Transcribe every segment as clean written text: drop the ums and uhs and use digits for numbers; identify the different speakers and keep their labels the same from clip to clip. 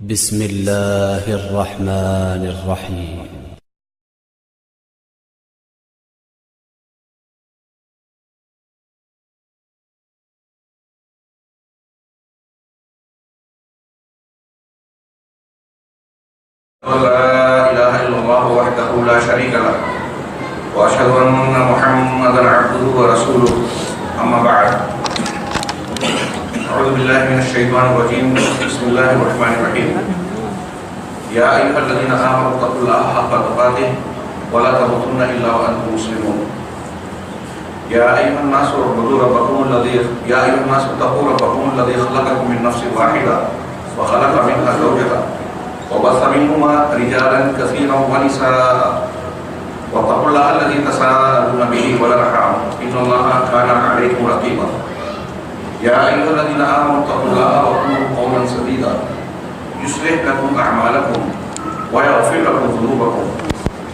Speaker 1: بسم الله الرحمن الرحيم.
Speaker 2: لا إله إلا الله وحده لا شريك له وأشهد أن محمدا عبده ورسوله أما بعد أعوذ بالله من الشيطان الرجيم بسم الله الرحمن الرحيم يا أيها الذين آمنوا اتقوا الله حق تقاته ولا تموتن إلا وأنتم مسلمون يا أيها الناس اتقوا ربكم الذي خلقكم من نفس واحدة وخلق منها زوجها وبث منهما رجالا كثيرا ونساء واتقوا الله الذي تساءلون به والأرحام إن الله كان عليكم رقيبا يا أيها الذين آمنوا اتقوا الله وقولوا قولا سديدا يصلح لكم أعمالكم ويغفر لكم ذنوبكم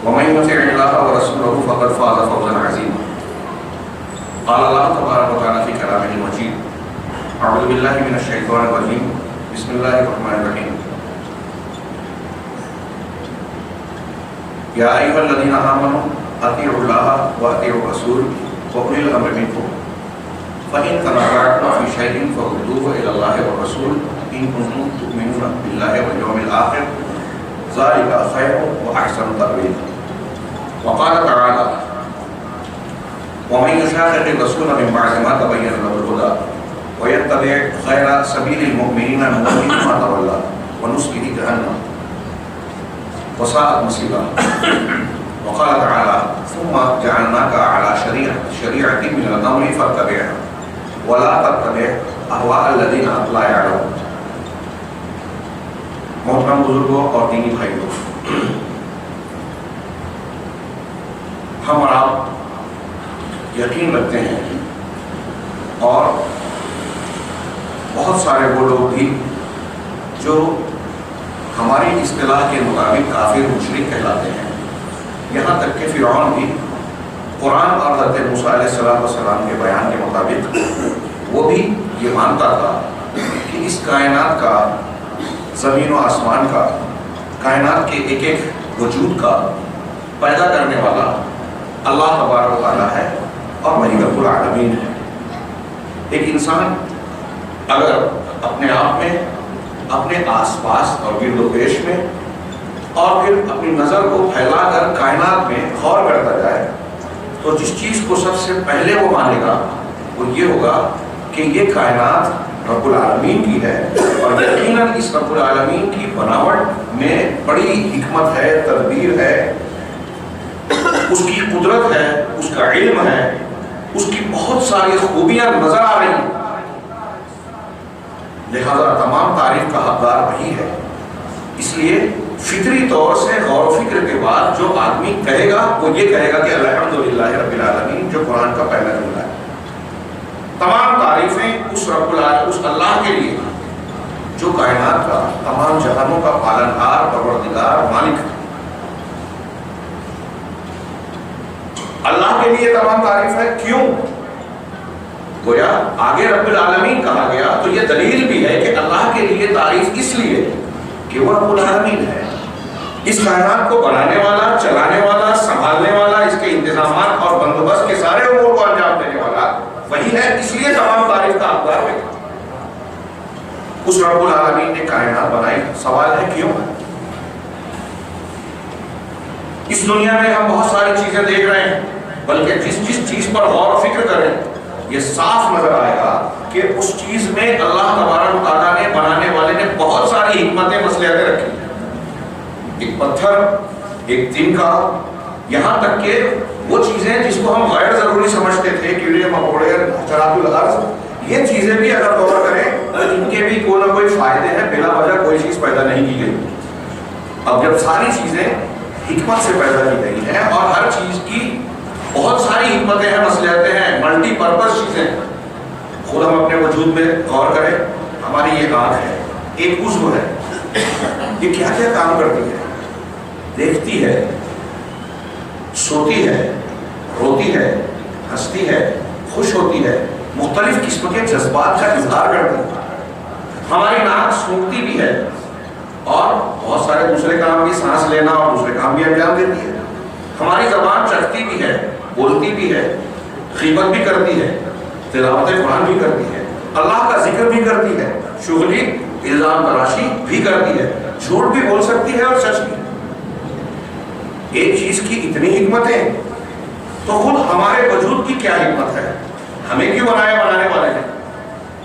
Speaker 2: ومن يطع الله ورسوله فقد فاز فوزا عظيما قال الله تبارك وتعالى في كلامه المجيد أعوذ بالله من الشيطان الرجيم بسم الله الرحمن الرحيم يا أيها الذين آمنوا أطيعوا الله وأطيعوا الرسول وأولي الأمر منكم فإن تنازعتم في شيء فردوه إلى الله والرسول إن كنتم تؤمنون بالله واليوم الآخر ذلك خير وأحسن تأويلا وقال تعالى ومن يشاقق الرسول من بعد ما تبين له الهدى ويتبع غير سبيل المؤمنين نوله ما تولى ونصله جهنم وساءت مصيرا وقال تعالى ثم جعلناك على شريعة من الأمر فاتبعها ولا تتبع أهواء الذين لا يعلمون. محترم بزرگوں اور دینی بھائیوں، ہم اور آپ یقین رکھتے ہیں اور بہت سارے وہ لوگ بھی جو ہماری اصطلاح کے مطابق کافر مشرک کہلاتے ہیں، یہاں تک کہ فرعون بھی قرآن اور حضرت موسیٰ علیہ السلام کے بیان کے مطابق وہ بھی یہ مانتا تھا کہ اس کائنات کا، زمین و آسمان کا، کائنات کے ایک ایک وجود کا پیدا کرنے والا اللہ تبارک و تعالیٰ ہے اور وہی رب العالمین ہے۔ ایک انسان اگر اپنے آپ میں، اپنے آس پاس اور گرد و پیش میں اور پھر اپنی نظر کو پھیلا کر کائنات میں غور کرتا جائے تو جس چیز کو سب سے پہلے وہ مانے گا وہ یہ ہوگا کہ یہ کائنات رب العالمین کی ہے اور یقیناً اس رب العالمین کی بناوٹ میں بڑی حکمت ہے، تدبیر ہے، اس کی قدرت ہے، اس کا علم ہے، اس کی بہت ساری خوبیاں نظر آ رہی ہیں، لہذا تمام تعریف کا حقدار وہی ہے۔ اس لیے فطری طور سے غور و فکر کے بعد جو آدمی کہے گا وہ یہ کہے گا کہ الحمدللہ رب العالمین، جو قرآن کا پہلا جملہ ہے۔ تمام تعریفیں اس رب العالمین، اس اللہ کے لیے جو کائنات کا، تمام جہانوں کا پالنہار، پروردگار، مالک ہے۔ اللہ کے لیے تمام تعریف ہے۔ کیوں؟ گویا آگے رب العالمین کہا گیا تو یہ دلیل بھی ہے کہ اللہ کے لیے تعریف اس لیے کہ وہ رب العالمین ہے، اس کائنات کو بنانے والا، چلانے والا، سنبھالنے والا، اس کے انتظامات اور بندوبست کے سارے امور کو انجام دینے والا وہی ہے، اس لیے تمام تعریف کا حقدار ہے۔ اس رب العالمین نے کائنات بنائی، سوال ہے کیوں؟ اس دنیا میں ہم بہت ساری چیزیں دیکھ رہے ہیں، بلکہ جس چیز پر غور و فکر کریں یہ صاف نظر آئے گا کہ اس چیز میں اللہ تبارک و تعالیٰ نے، بنانے والے نے بہت ساری حکمتیں، مصلحتیں رکھی ہیں۔ ایک پتھر، ایک تنکا، یہاں تک کہ وہ چیزیں جس کو ہم غیر ضروری سمجھتے تھے، کیڑے مکوڑے، حشرات الارض، یہ چیزیں بھی اگر غور کریں تو ان کے بھی کوئی نہ کوئی فائدے ہیں، بلا وجہ کوئی چیز پیدا نہیں کی گئی۔ اب جب ساری چیزیں حکمت سے پیدا کی گئی ہیں اور ہر چیز کی بہت ساری حکمتیں ہیں، مصلحتیں ہیں، ملٹی پرپز چیزیں، خود ہم اپنے وجود میں غور کریں، ہماری یہ آنکھ ہے، ایک عضو ہے، یہ کیا کیا کام کرتی ہے؟ دیکھتی ہے، سوتی ہے، روتی ہے، ہنستی ہے، خوش ہوتی ہے، مختلف قسم کے جذبات کا اظہار کرتی ہے۔ ہماری ناک سونگتی بھی ہے، ہے دوسرے کام بھی، سانس لینا اور دوسرے کام بھی انجام دیتی ہے. ہماری زبان چکھتی بھی ہے، بولتی بھی ہے، غیبت بھی کرتی ہے، تلاوت قرآن بھی کرتی ہے، اللہ کا ذکر بھی کرتی ہے، شغلی الزام تراشی بھی کرتی ہے، جھوٹ بھی بول سکتی ہے اور سچ بھی. ایک چیز کی اتنی حکمتیں تو خود ہمارے وجود کی کیا حکمت ہے. ہمیں کیوں بنانے والے ہیں؟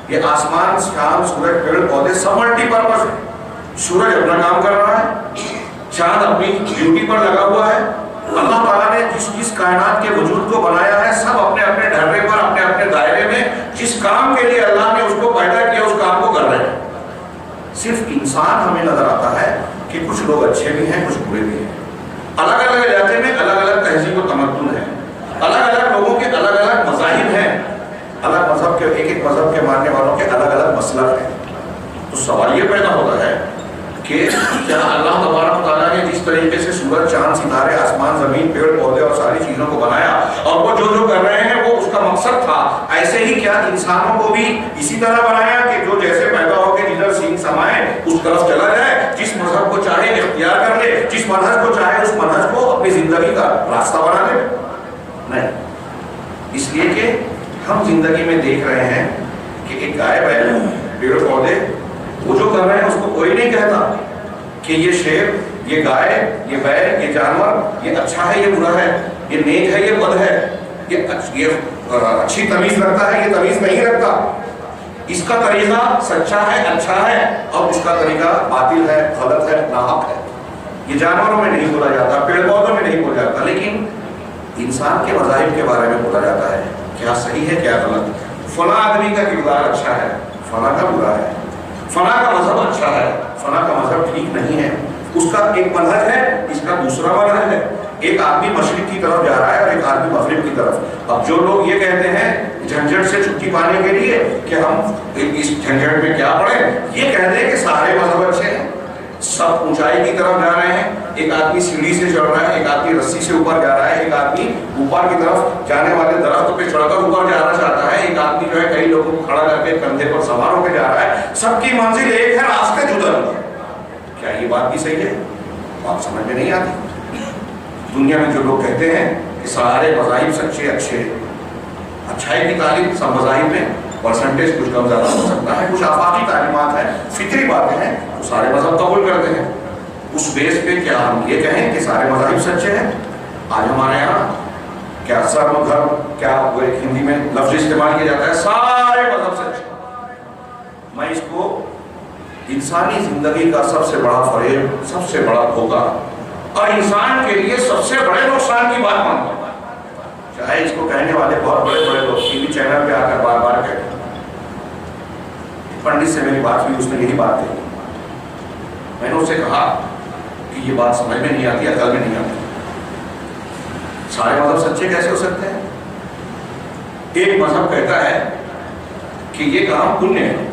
Speaker 2: یہ آسمان، چاند، سورج، پیڑ پودے سب ملٹی پرپز ہے. سورج اپنا کام کر رہا ہے، چاند اپنی ڈیوٹی پر لگا ہوا ہے. اللہ تعالیٰ نے جس کائنات کے وجود کو بنایا ہے سب اپنے اپنے ڈھرے پر، اپنے اپنے دائرے میں جس کام کے لیے اللہ نے اس کو پیدا کیا اس کام کو کر رہے ہیں. صرف انسان ہمیں نظر آتا ہے کہ کچھ لوگ اچھے بھی ہیں، کچھ برے بھی ہیں. الگ الگ علاقے میں الگ الگ تہذیب و تمدن ہے، الگ الگ لوگوں کے الگ الگ مذاہب ہیں، الگ مذہب کے ایک مذہب کے ماننے والوں کے الگ الگ مسلک ہیں. تو سوال یہ پیدا ہوتا ہے کہ کیا اللہ تبارک تعالیٰ نے جس طریقے سے سورج، چاند، ستارے، آسمان، زمین، پیڑ پودے اور ساری چیزوں کو بنایا اور وہ جو کر رہے ہیں وہ اس کا مقصد تھا، ایسے ہی کیا انسانوں کو بھی اسی طرح بنایا کہ جو جیسے پیدا ہو کے جدھر سینگ سمائے اس طرف چلا جائے، جس مذہب کو چاہے اختیار کر لے، جس منہج کو چاہے اس منہج کو اپنی زندگی کا راستہ بنا لے؟ نہیں. اس لیے کہ ہم زندگی میں دیکھ رہے ہیں کہ ایک گائے بیل، پیڑ پودے، وہ جو کر رہے ہیں اس کو کوئی نہیں کہتا کہ یہ شیر، یہ گائے، یہ بیل، یہ جانور، یہ اچھا ہے، یہ برا ہے، یہ نیک ہے، یہ بد ہے، یہ اچھی تمیز رکھتا ہے، یہ تمیز نہیں رکھتا، اس کا طریقہ سچا ہے، اچھا ہے، اور اس کا طریقہ باطل ہے، غلط ہے، ناحق ہے. یہ جانوروں میں نہیں بولا جاتا، پیڑ پودوں میں نہیں بولا جاتا، لیکن انسان کے مذاہب کے بارے میں بولا جاتا ہے کیا صحیح ہے کیا غلط. فلاں آدمی کا کردار اچھا ہے، فلاں کا برا ہے، فلاں کا مذہب اچھا ہے، فلاں کا مذہب ٹھیک نہیں ہے. اس کا ایک منہج ہے، اس کا دوسرا منہج ہے. ایک آدمی مشرق کی طرف جا رہا ہے اور ایک آدمی مغرب کی طرف. اب جو لوگ یہ کہتے ہیں جھنجھٹ سے چھٹی پانے کے لیے کہ ہم اس جھنجھٹ میں کیا پڑے، یہ کہتے ہیں کہ سارے مذہب اچھے ہیں، سب اونچائی کی طرف جا رہے ہیں. ایک آدمی سیڑھی سے چڑھ رہا ہے، ایک آدمی رسی سے اوپر جا رہا ہے، ایک آدمی اوپر کی طرف جانے والے درخت پہ چڑھ کر اوپر جانا چاہتا ہے، ایک آدمی جو ہے کئی لوگوں کو کھڑا کر کے کندھے پر سوار ہو کے جا رہا ہے. سب کی منزل ایک ہے، راستے جدا نہیں ہے. کیا یہ بات بھی صحیح ہے؟ بات سمجھ میں نہیں آتی. دنیا میں جو لوگ کہتے ہیں کہ سارے مذاہب سچے اچھے، اچھائی کی تعلیم سب مذاہب میں پرسنٹیج کچھ کم زیادہ ہو سکتا ہے، کچھ آفاقی تعلیمات ہیں، فطری باتیں ہیں، تو سارے مذہب قبول کرتے ہیں. اس بیس پہ کیا ہم یہ کہیں کہ سارے مذاہب سچے ہیں؟ آج ہمارے یہاں کیا سرم دھرم، کیا وہ ایک ہندی میں لفظ استعمال کیا جاتا ہے، سارے مذہب سچے. میں اس کو انسانی زندگی کا سب سے بڑا فریب، سب سے بڑا دھوکہ اور انسان کے لیے سب سے بڑے نقصان کی بات مانتا ہوں. چاہے اس کو کہنے والے بہت بڑے بڑے لوگ ٹی وی چینل پہ آ کر بار بار کہتے ہیں. پنڈت سے میری بات ہوئی، اس نے یہی بات کہی. میں نے اس سے کہا کہ یہ بات سمجھ میں نہیں آتی، عقل میں نہیں آتی. سارے مذہب سچے کیسے ہو سکتے ہیں؟ ایک مذہب کہتا ہے کہ یہ کام پنیہ ہے.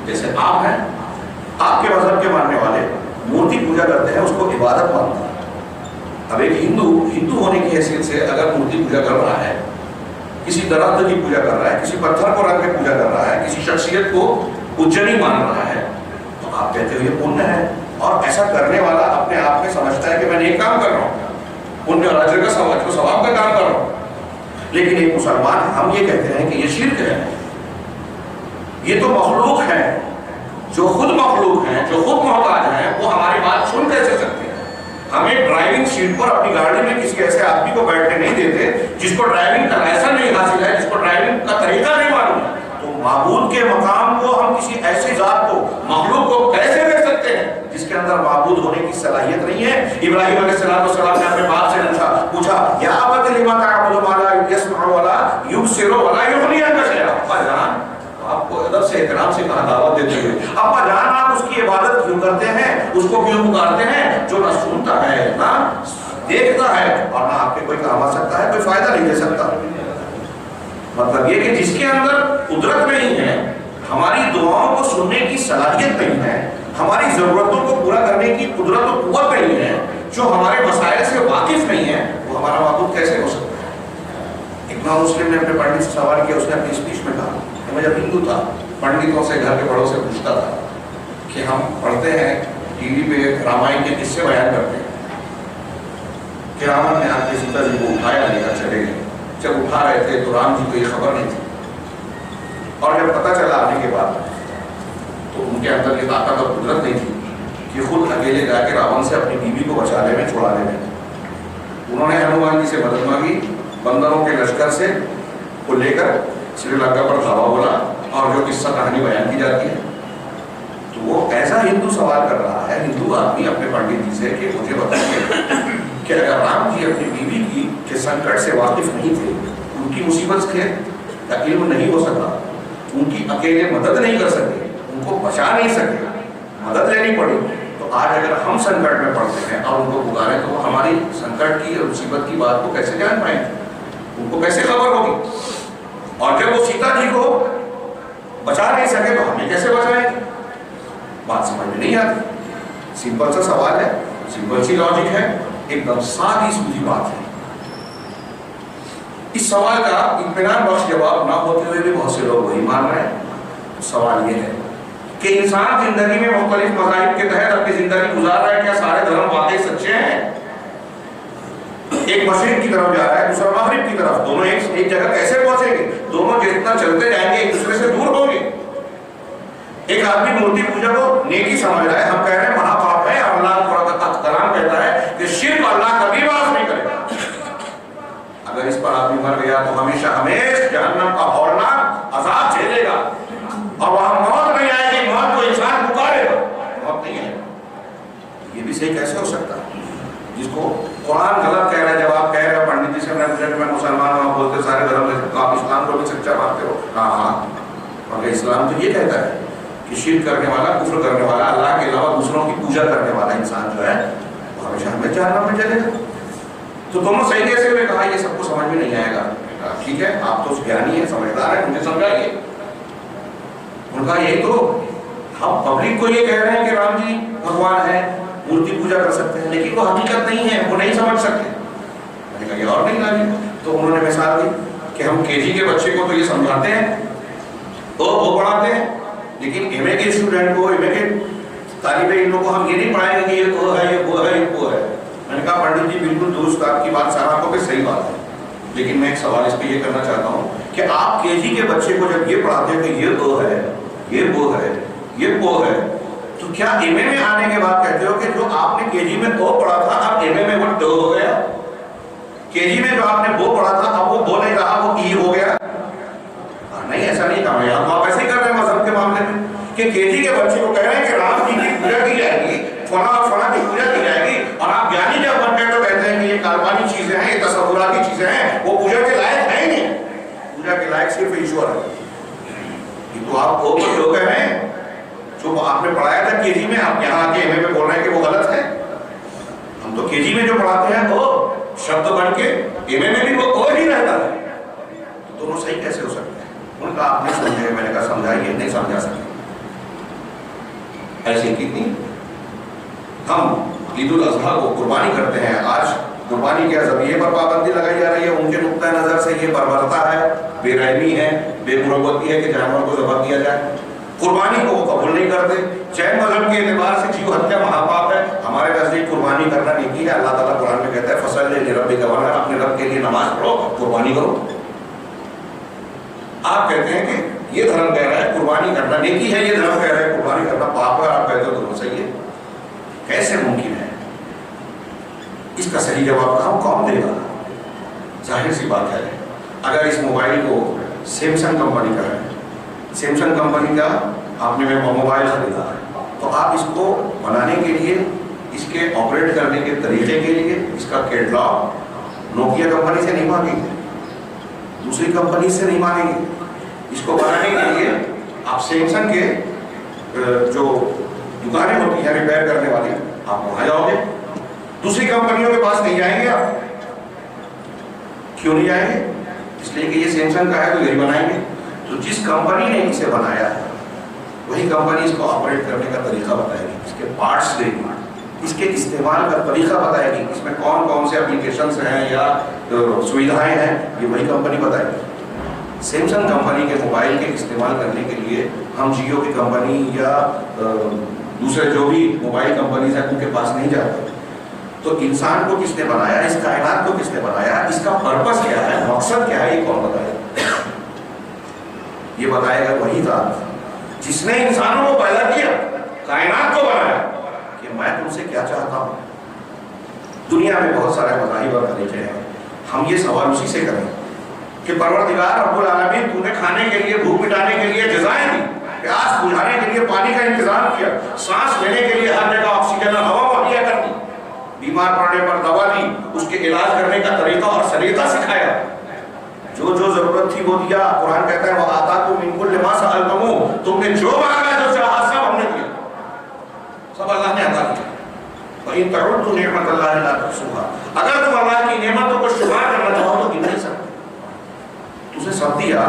Speaker 2: جیسے آپ ہیں، آپ کے مذہب کے ماننے والے مورتی پوجا کرتے ہیں، اس کو عبادت مانتے ہیں. اب ایک ہندو ہونے کی حیثیت سے اگر مورتی پوجا کر رہا ہے، کسی درخت کی پوجا کر رہا ہے، کسی پتھر کو رکھ کے پوجا کر رہا ہے، کسی شخصیت کو پوجنی مان رہا ہے، تو آپ کہتے ہو یہ پنیہ ہے. اور ایسا کرنے والا اپنے آپ میں سمجھتا ہے کہ میں نیک کام کر رہا ہوں، پنیہ اور اجر کا ثواب کا کام کر رہا ہوں. لیکن ایک مسلمان ہم یہ کہتے ہیں کہ یہ شرک ہے. یہ تو مخلوق ہیں، جو خود مخلوق ہیں، جو خود محتاج ہیں، وہ ہماری بات سن کیسے سکتے ہیں؟ ہمیں ڈرائیونگ سیٹ پر اپنی گاڑی میں کسی ایسے آدمی کو بیٹھنے نہیں دیتے جس کو ڈرائیونگ کا لائسنس نہیں حاصل ہے، جس کو ڈرائیونگ کا طریقہ نہیں معلوم ہے. تو معبود کے مقام کو ہم کسی ایسی ذات کو، مخلوق کو کیسے دے سکتے ہیں جس کے اندر معبود ہونے کی صلاحیت نہیں ہے؟ ابراہیم علیہ السلام نے اپنے باپ سے پوچھا یا ابت لما تعبد ما لا يسمع ولا يبصر ولا يغني عنك شيئا. ابا جان، آپ کو ادب سے احترام سے کہا دعوت دیتے ہوئے، ابا جان آپ اس کی عبادت کیوں کرتے ہیں، اس کو کیوں پکارتے ہیں جو نہ سنتا ہے نہ دیکھتا ہے اور نہ آپ کے کوئی کام آ سکتا ہے، کوئی فائدہ نہیں دے سکتا؟ مطلب یہ کہ جس کے اندر قدرت نہیں ہے، ہماری دعاؤں کو سننے کی صلاحیت نہیں ہے، ہماری ضرورتوں کو پورا کرنے کی قدرت و قوت نہیں ہے، جو ہمارے مسائل سے واقف نہیں ہے، وہ ہمارا معبود کیسے ہو سکتا ہے؟ امام مسلم نے اپنے پنڈت سے سوال کیا. اس نے اپنی اسپیچ میں کہا کہ میں جب ہندو تھا، پنڈتوں سے، گھر کے بڑوں سے پوچھتا تھا کہ ہم پڑھتے ہیں ٹی وی پہ رامائن کے قصے بیان کرتے ہیں کہ راون نے آ کے سیتا جی کو اٹھایا لے کر چلے گئے. جب اٹھا رہے تھے تو رام جی کو یہ خبر نہیں تھی, اور جب پتہ چلا آنے کے بعد تو ان کے اندر یہ طاقت اور قدرت نہیں تھی کہ خود اکیلے جا کے راون سے اپنی بیوی کو بچانے میں, چھڑانے میں. انہوں نے ہنومان جی سے مدد مانگی, بندروں کے لشکر سے کو لے کر سری لنکا پر دھاوا بولا, اور جو قصہ کہانی بیان کی جاتی ہے تو وہ ایسا ہندو سوال کر رہا ہے, ہندو آدمی اپنے پنڈت جی سے کہ مجھے بتائیے کہ اگر رام جی اپنی بیوی کی کے سنکٹ سے واقف نہیں تھے, ان کی مصیبت سے علم نہیں ہو سکا, ان کی اکیلے مدد نہیں کر سکے, ان کو بچا نہیں سکے, مدد لینی پڑی, تو آج اگر ہم سنکٹ میں پڑتے ہیں اور ان کو پکاریں تو وہ ہماری سنکٹ کی اور مصیبت کی بات کو کیسے جان پائیں گے, ان کو کیسے خبر ہوگی؟ اور جب وہ سیتا جی کو بچا نہیں سکے تو ہمیں کیسے بچائیں گے؟ بات سمجھ میں نہیں آتی. سمپل سا سوال ہے, سمپل سی لاجک ہے, ایک دم سادی سودھی بات ہے. اس سوال کا اطمینان بخش جواب نہ ہوتے ہوئے بھی بہت سے لوگ وہی مان رہے ہیں. سوال یہ ہے کہ انسان زندگی میں مختلف مذاہب کے تحت اپنی زندگی گزار رہا ہے, کیا سارے دھرم واقعی سچے ہیں؟ ایک مشرق کی طرف جا رہا ہے, دوسرا مغرب کی طرف, دونوں ایک جگہ کیسے پہنچیں گے؟ دونوں جتنا چلتے جائیں گے ایک دوسرے سے دور ہوں گے. ایک آدمی مورتی پوجا کو نیکی سمجھ رہا ہے, ہم کہہ رہے ہیں مہا پاپ ہے, اور اللہ کا کلام کہتا ہے کہ شرک اللہ کبھی معاف نہیں کرے گا. اگر اس پر آدمی مر گیا تو ہمیشہ ہمیشہ جہنم کا ہولناک عذاب جھیلے گا, اور وہاں موت نہیں آئے گی, موت کو انسان پکارے گا, موت نہیں ہے. یہ بھی صحیح کیسے ہو سکتا ہے؟ جس کو قرآن غلط کہہ رہا ہے, جب آپ کہہ رہے ہو پنڈت جی سے میں پوچھا کہ میں مسلمان ہوں, آپ بولتے سارے دھرم میں, آپ اسلام کو بھی سچا مانتے ہو؟ ہاں, اور اسلام تو یہ کہتا ہے کہ شرک کرنے والا, کفر کرنے والا, اللہ کے علاوہ دوسروں کی پوجا کرنے والا انسان جو ہے وہ ہمیشہ ہمیں جہنم میں چلے گا. تو دونوں صحیح کیسے ہوئے؟ کہا یہ سب کو سمجھ میں نہیں آئے گا. ٹھیک ہے, آپ تو گیانی ہیں, سمجھدار ہیں, مجھے سمجھائیے. ان کا یہی تو ہم پبلک کو یہ کہہ رہے ہیں کہ رام جی بھگوان ہے, مورتی پوجا کر سکتے ہیں, لیکن وہ حقیقت نہیں ہے, وہ نہیں سمجھ سکتے. میں نے کہا یہ اور نہیں لاجی. تو انہوں نے مثال دی کہ ہم کے جی کے بچے کو تو یہ سمجھاتے ہیں, وہ پڑھاتے ہیں, لیکن ایم اے کے اسٹوڈنٹ کو, ایم اے کے طالب علموں کو ہم یہ نہیں پڑھائیں گے کہ یہ وہ ہے, یہ وہ ہے, یہ وہ ہے. میں نے کہا پنڈت جی بالکل درست, آپ کی بات سارا کو صحیح بات ہے, لیکن میں ایک سوال اس پہ یہ کرنا چاہتا ہوں کہ آپ کے جی کے بچے کو جب یہ پڑھاتے ہیں کہ یہ وہ ہے, یہ وہ ہے, یہ وہ ہے, تو کیا ایم اے میں آنے کے بعد کہتے ہو کہ جو آپ نے کے جی میں او پڑھا تھا اب ایم اے میں وہ ڈو ہو گیا؟ کے جی میں جو آپ نے وہ پڑھا تھا اب وہ نہیں رہا, وہ ای ہو گیا؟ نہیں, ایسا نہیں کہا. یہاں تو آپ ایسے ہی کر رہے ہیں مذہب کے معاملے میں کہ کے جی کے بچے کو کہہ رہے ہیں کہ رام جی کی پوجا کی جائے گی, فلاں اور فلاں کی پوجا کی جائے گی, اور آپ جانی جب بن گئے تو کہتے ہیں کہ یہ کالپانی چیزیں ہیں, یہ تصوراتی چیزیں ہیں, وہ پوجا کے لائق ہے ہی نہیں. پوجا کے لائق صرف ایشور ہے. یہ تو آپ وہ جو کہہ رہے ہیں جو آپ نے پڑھایا تھا کے جی میں, آپ یہاں آ کے ایم اے میں بول رہے ہیں کہ وہ غلط ہے. ہم تو کے جی میں جو پڑھاتے ہیں وہ شبد بن کے ایم اے میں بھی وہ ہی رہتا ہے. تو دونوں صحیح کیسے ہو سکتے ہیں؟ ان کا آپ نے سمجھے, میں نے کہا سمجھائیے. نہیں سمجھا سکے. ایسے کتنی ہم عید الاضحیٰ کو قربانی کرتے ہیں, آج قربانی کے ذریعے پر پابندی لگائی جا رہی ہے. ان کے نقطۂ نظر سے یہ بربرتا ہے, بے رحمی ہے, بے مروتی ہے کہ جانور کو ذبح کیا جائے. قربانی کو وہ قبول نہیں کرتے. جین مذہب کے اعتبار سے جیو ہتیا مہاپاپ ہے, ہمارے نزدیک قربانی کرنا نیکی ہے. اللہ تعالیٰ قرآن میں کہتا ہے فصل لربک وانحر, اپنے رب کے لیے نماز پڑھو, قربانی کرو. آپ کہتے ہیں کہ یہ دھرم کہہ رہا ہے قربانی کرنا نیکی ہے, یہ دھرم کہہ رہا ہے قربانی کرنا پاپ ہے, آپ کہتے ہو دونوں صحیح ہے. کیسے ممکن ہے؟ اس کا صحیح جواب کہاں کون دے گا؟ ظاہر سی بات ہے, اگر اس موبائل کو سیمسنگ کمپنی کا ہے, سیمسنگ کمپنی کا آپ نے موبائل خریدا ہے, تو آپ اس کو بنانے کے لیے, اس کے آپریٹ کرنے کے طریقے کے لیے اس کا کیٹلاگ نوکیا کمپنی سے نہیں مانگیں گے, دوسری کمپنی سے نہیں مانگیں گے. اس کو بنانے کے لیے آپ سیمسنگ کے جو دکانیں ہوتی ہیں ریپیئر کرنے والی, آپ وہاں جاؤ گے. دوسری کمپنیوں کے پاس نہیں جائیں گے آپ. کیوں نہیں جائیں گے؟ اس لیے کہ یہ سیمسنگ کا ہے تو یہی بنائیں گے. تو جس کمپنی نے اسے بنایا ہے وہی کمپنی اس کو آپریٹ کرنے کا طریقہ بتائے گی, اس کے پارٹس دے گی, اس کے استعمال کا طریقہ بتائے گی, اس میں کون کون سے اپلیکیشنز ہیں یا سویدھائیں ہیں, یہ وہی کمپنی بتائے گی. سیمسنگ کمپنی کے موبائل کے استعمال کرنے کے لیے ہم جیو کی کمپنی یا دوسرے جو بھی موبائل کمپنیز ہیں ان کے پاس نہیں جاتے. تو انسان کو کس نے بنایا, اس کائنات کو کس نے بنایا, اس کا پرپس کیا ہے, مقصد کیا ہے, یہ کون بتائے؟ یہ بتائے گا وہی ذات جس نے انسانوں کو پیدا کیا, کائنات کو بنایا, کہ میں تم سے کیا چاہتا ہوں. دنیا میں بہت سارے مذاہب اور طریقے ہیں, ہم یہ سوال اسی سے کریں کہ پروردگار رب العالمین تو نے کھانے کے لیے, بھوک مٹانے کے لیے غذائیں دی, پیاس بجھانے کے لیے پانی کا انتظام کیا, سانس لینے کے لیے ہر جگہ آکسیجن اور ہوا مہیا کر دی, بیمار پڑنے پر دوا دی, اس کے علاج کرنے کا طریقہ اور سلیقہ سکھایا, جو جو ضرورت تھی وہ دیا. قرآن کہتا ہے وَآتَاكُم مِّن كُلِّ مَا سَأَلْتُمُوهُ, تم نے جو مانگا جو چاہا سب ہم نے دیا, سب اللہ نے عطا کیا. وَإِن تَعُدُّوا نِعْمَتَ اللَّهِ لَا تُحْصُوهَا, اگر تم اللہ کی نعمتوں کو شمار کرنا چاہو تو گن نہیں سکتے. تجھے سب دیا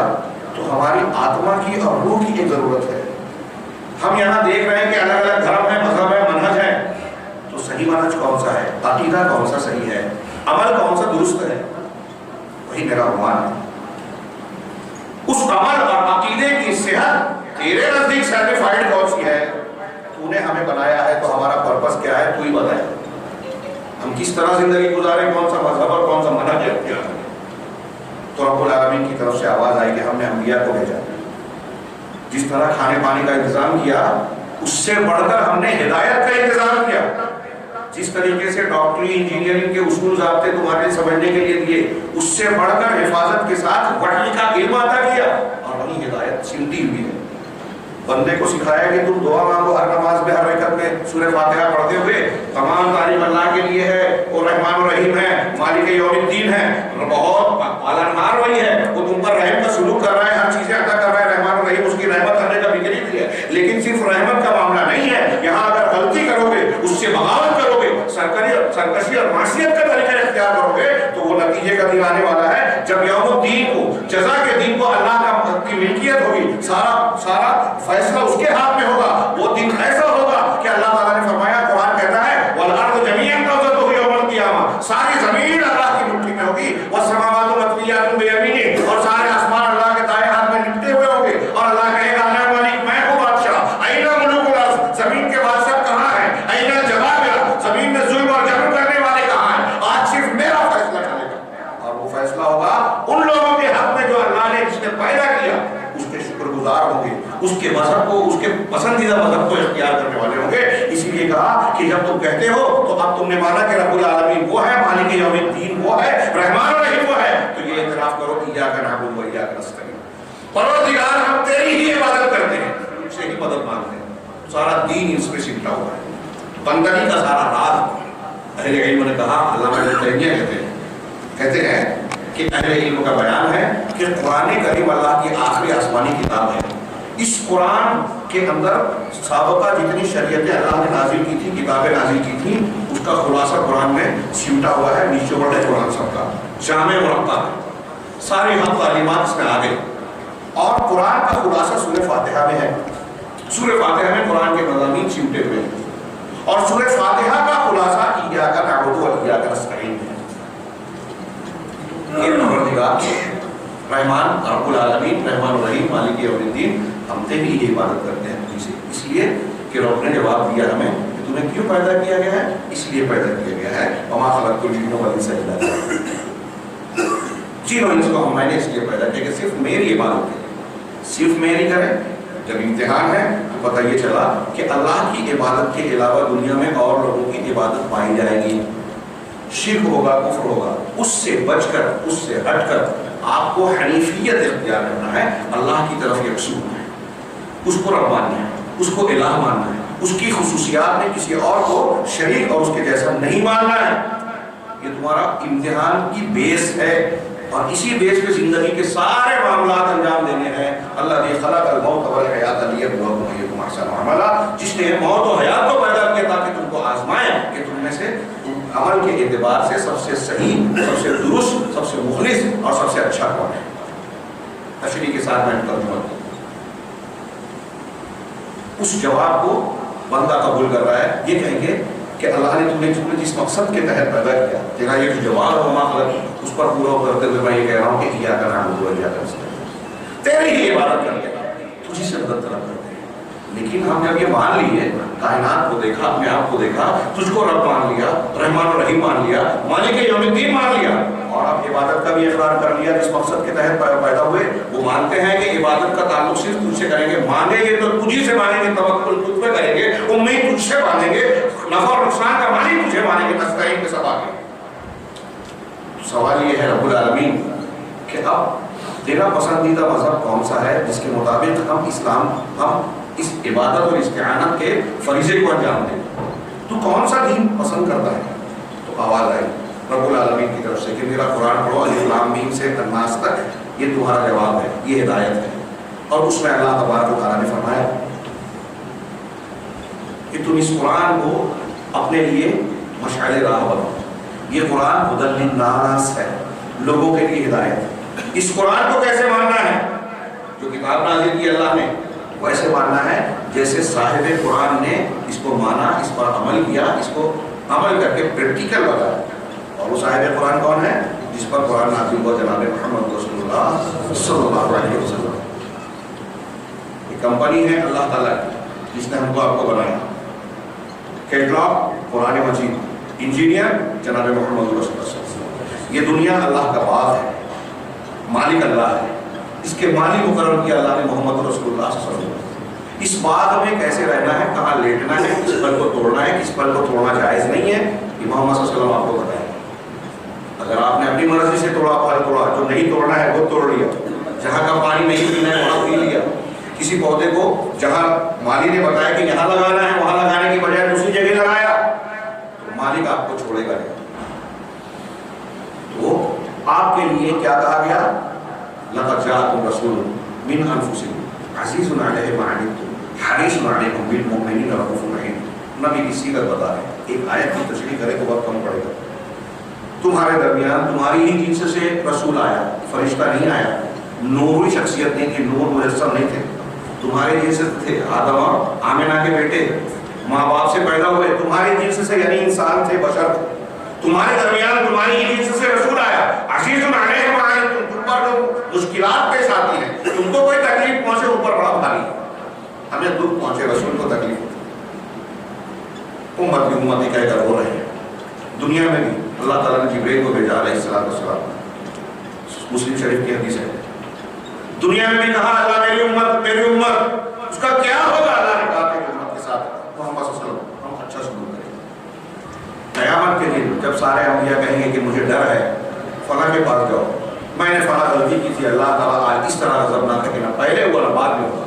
Speaker 2: تو ہماری آتما کی اور روح کی ایک ضرورت ہے. ہم یہاں دیکھ رہے ہیں کہ الگ الگ دھرم ہے, مذہب ہے, منہج ہے, تو صحیح منہج کون سا ہے, عقیدہ کون سا صحیح ہے, عمل کون سا درست ہے, وہی میرا عنوان ہے. اس عمل اور عقیدے کی صحت تیرے نزدیک سرٹیفائیڈ کون سی ہے, تو نے ہمیں بنایا ہے تو ہمارا پرپس کیا ہے, تو ہی بتائے. ہم کس طرح زندگی گزاریں, کون سا مذہب اور کون سا منہج ہے. تو رب العالمین کی طرف سے آواز آئی کہ ہم نے انبیاء کو بھیجا. جس طرح کھانے پانے کا انتظام کیا, اس سے بڑھ کر ہم نے ہدایت کا انتظام کیا. جس طریقے سے ڈاکٹری انجینئرنگ کے اصول ضابطے تمہارے سمجھنے کے لیے دیے, اس سے بڑھ کر حفاظت کے ساتھ پڑھنے کا علم عطا کیا, اور وہی ہدایت سمٹی ہوئی ہے. بندے کو سکھایا کہ تم دعا مانگو ہر نماز میں, ہر رکعت میں سورہ فاتحہ پڑھتے ہوئے, تمام تعریف اللہ کے لیے ہے, وہ رحمان الرحیم ہے, مالک یوم الدین ہے, بہت پالنہار وہی ہے, وہ تم پر رحم کا سلوک کر رہا ہے, ہر چیزیں عطا کر رہا ہے. رحمان الرحیم, اس کی رحمت کرنے کا بھی بھی ہے. لیکن صرف رحمت کا معاملہ نہیں ہے, یہاں اگر غلطی کرو گے, اس سے بغاوت کرو گے, سرکشی اور معصیت کا طریقہ اختیار کرو گے, تو وہ نتیجے کا دن آنے والا ہے جب یوم الدین کو, جزا کے دن کو اللہ کی ملکیت ہوگی, سارا فیصلہ اس کے ہاتھ میں ہوگا. وہ دن ایسا ہوگا کہ اللہ تعالیٰ نے فرمایا, قرآن کہتا ہے وَالْأَرْضُ جَمِيعًا قَبْضَتُهُ يَوْمَ الْقِيَامَةِ, ساری زمین اللہ کی مٹھی میں ہوگی. وَالسَّمَاوَاتُ مَطْوِيَّاتٌ بِيَمِينِهِ, اور سارے آسمان اللہ کے دائیں ہاتھ میں لپٹے ہوئے ہوں گے, اور اللہ کہے گا انا مالک, میں ہوں بادشاہ. أَيْنَ مُلُوكُ الْأَرْضِ, زمین کے بادشاہ کہاں ہیں؟ أَيْنَ الْجَبَابِرَةُ, زمین میں ظلم اور جبر کرنے والے کہاں ہیں؟ آج صرف میرا فیصلہ چلے گا, اور وہ فیصلہ ہوگا ان لوگوں کے حق میں جو اللہ نے جس نے پیدا کیا اس کے شکر گزار ہوں گے, اس کے مذہب کو, اس کے پسندیدہ مذہب کو اختیار کرنے والے ہوں گے. اسی لیے کہا کہ جب تم کہتے ہو تو اب تم نے مانا کہ رب العالمین وہ ہے, مالک یوم الدین وہ ہے, رحمان الرحیم وہ ہے, تو یہ اعتراف کرو کہ ایاک نعبد و ایاک نستعین, پروردگار ہم تیری ہی عبادت کرتے ہیں, تجھ سے ہی مدد مانگتے ہیں. سارا دین اس میں سمٹا ہوا ہے, بندگی کا سارا راز. اہل علم نے کہا, علامہ ابن تیمیہ کہتے ہیں کہ اہل علم کا بیان ہے کہ قرآن کریم اللہ کی آخری آسمانی کتاب ہے. اس قرآن کے اندر سابقہ جتنی شریعتیں اللہ نے نازل کی تھی, کتابیں نازل کی تھیں, اس کا خلاصہ قرآن میں سمٹا ہوا ہے. نچوڑ ہے قرآن سب کا, جامع مرتبہ ہے, ساری حق تعلیمات اس میں آ گئی. اور قرآن کا خلاصہ سورہ فاتحہ میں ہے. سورہ فاتحہ میں قرآن کے مضامین سمٹے ہوئے ہیں, اور سورہ فاتحہ کا خلاصہ ایاک نعبد و ایاک نستعین ہے. یہ پروردگار رحمان رب العالمین, رحمان الرحیم, مالک یوم الدین, ہم سے بھی یہ عبادت کرتے ہیں تجھ سے, اس لیے کہ رب نے جواب دیا ہمیں کہ تمہیں کیوں پیدا کیا گیا ہے, اس لیے پیدا کیا گیا ہے. وما خلقت الجن والانس الا ليعبدون, جن و انس کو میں نے اس لیے پیدا کیا کہ صرف میری عبادت کریں, صرف میری کریں. جب امتحان ہے تو پتہ یہ چلا کہ اللہ کی عبادت کے علاوہ دنیا میں اور لوگوں کی عبادت پائی جائے گی. شرک ہوگا, کفر ہوگا, اس سے بچ کر, اس سے ہٹ کر آپ کو حنیفیت اختیار کرنا ہے, اللہ کی طرف یکسو ہونا ہے, اس کو رب ماننا ہے, اس کو الہ ماننا ہے, اس کی خصوصیات میں کسی اور کو شریک اور اس کے جیسا نہیں ماننا ہے. یہ تمہارا امتحان کی بیس ہے, اور اسی بیس پہ زندگی کے سارے معاملات انجام دینے ہیں. اللہ نے خلق الموت والحیات لیبلوکم ایکم احسن عملا, جس نے موت و حیات کو پیدا کیا تاکہ تم کو آزمائے کہ تم میں سے عمل کے اعتبار سے سب سے صحیح, سب سے درست, سب سے مخلص اور سب سے اچھا کون ہے. تشریح کے ساتھ میں ترجمہ اس جواب کو بندہ قبول کر رہا ہے. یہ کہیں گے کہ اللہ نے تمہیں جس مقصد کے تحت پیدا کیا, تیرا یہ جو جواب ہے وما خلقت, اس پر پورا کرتے ہوئے میں یہ کہہ رہا ہوں کہ ایاک نعبد و ایاک نستعین, تیری ہی عبادت کرتے ہیں, تجھی سے مدد طلب کرتے ہیں. لیکن ہم جب یہ مان لیے، کائنات کو دیکھا، اپنے آپ کو دیکھا، تجھ کو رب مان لیا، رحمان و رحیم مان لیا، مالک یوم الدین مان لیا، اور اب عبادت کا بھی اقرار کر لیا جس مقصد کے تحت پیدا ہوئے، وہ مانتے ہیں کہ عبادت کا تعلق صرف تجھ سے کریں گے، مانگیں گے تو تجھی سے مانگیں گے، توکل تجھ پہ کریں گے، امید تجھ سے مانگیں گے، نفع اور نقصان کا مالک تجھے مانیں گے، نستعین کے سب آگے۔ سوال یہ ہے رب العالمین کہ اب تیرا پسندیدہ مذہب کون سا ہے جس کے مطابق ہم اس عبادت اور استعانت کے فریضے کو انجام دیں؟ تو کون سا دین پسند کرتا ہے؟ تو آواز آئی رب العالمین کی طرف سے کہ میرا قرآن پڑھو، الف لام میم سے الناس تک، یہ تمہارا جواب ہے، یہ ہدایت ہے۔ اور اس میں اللہ تبارک و تعالیٰ نے فرمایا کہ تم اس قرآن کو اپنے لیے مشعل راہ بناؤ، یہ قرآن ہدی للناس ہے، لوگوں کے لیے ہدایت ہے۔ اس قرآن کو کیسے ماننا ہے؟ جو کتاب نازل کی اللہ نے ویسے ماننا ہے جیسے صاحب قرآن نے اس کو مانا، اس پر عمل کیا، اس کو عمل کر کے پریکٹیکل بتایا۔ اور وہ صاحب قرآن کون ہے؟ جس پر قرآن نازل ہوا، جناب محمد رسول اللہ صلی اللہ علیہ وسلم۔ یہ کمپنی ہے اللہ تعالیٰ کی جس نے ہم کو آپ کو بنایا، کیٹلاگ قرآن مجید، انجینئر جناب محمد رسول اللہ صلی اللہ علیہ وسلم۔ یہ دنیا اللہ کا باغ ہے، مالک اللہ ہے، اس کے مالی مقرر کیا اللہ نے محمد رسول اللہ صلی اللہ علیہ وسلم۔ اس باغ میں کیسے رہنا ہے، کہاں لیٹنا ہے، کس پل کو توڑنا ہے، کس پل کو توڑنا جائز نہیں ہے، یہ محمد صلی اللہ علیہ وسلم آپ کو بتائیں۔ اگر آپ نے اپنی مرضی سے توڑا، پھل توڑا، جو نہیں توڑنا ہے وہ توڑ لیا، جہاں کا پانی نہیں پینا ہے وہاں پی لیا، کسی پودے کو جہاں مالی نے بتایا کہ یہاں لگانا ہے وہاں لگانے کی بجائے دوسری جگہ لگایا، تو مالک آپ کو چھوڑے گا نہیں۔ تو آپ کے لیے کیا کہا گیا؟ لقد جاءکم رسول من انفسکم عزیز علیہ ما عنتم حریص علیکم بالمؤمنین رؤوف رحیم۔ نبی کی سیرت بتا رہے ہیں، ایک آیت کی تشریح کرے تو وقت کم پڑے گا۔ تمہارے درمیان تمہاری ہی جنس سے رسول آیا، فرشتہ نہیں آیا، نوری شخصیت نہیں تھی، نور مجسم نہیں تھے، تمہارے جنس سے تھے، آدم اور آمنہ کے بیٹے، ماں باپ سے پیدا ہوئے، تمہارے جنس سے یعنی انسان تھے، بشر تھے، تمہارے درمیان تمہاری ہی جنس سے رسول آیا، عزیز علیہ ما عنتم، تم پر جو مشکلات پیش آتی ہیں، تم کو کوئی تکلیف پہنچے اوپر بڑا بھاری، ہمیں دکھ پہنچے رسول کو تکلیف ہوتی، امت کی امتی کہہ کر ہو رہے ہیں۔ دنیا میں بھی اللہ تعالیٰ نے جبریل کو بھیجا علیہ السلام، مسلم شریف کی حدیث ہے، دنیا میں بھی کہا اللہ میری امت، اس کا کیا ہوگا؟ اللہ نے کہا کہ امت کے ساتھ محمد صلی اللہ علیہ وسلم ہم اچھا سلوک کریں۔ قیامت کے دن جب سارے انبیاء کہیں گے کہ مجھے ڈر ہے، فلاں کے پاس جاؤ، میں نے فلاں غلطی کی تھی، اللہ تعالیٰ آج اس طرح غضب نہ کرے، نہ پہلے ہوا نہ بعد میں ہوگا،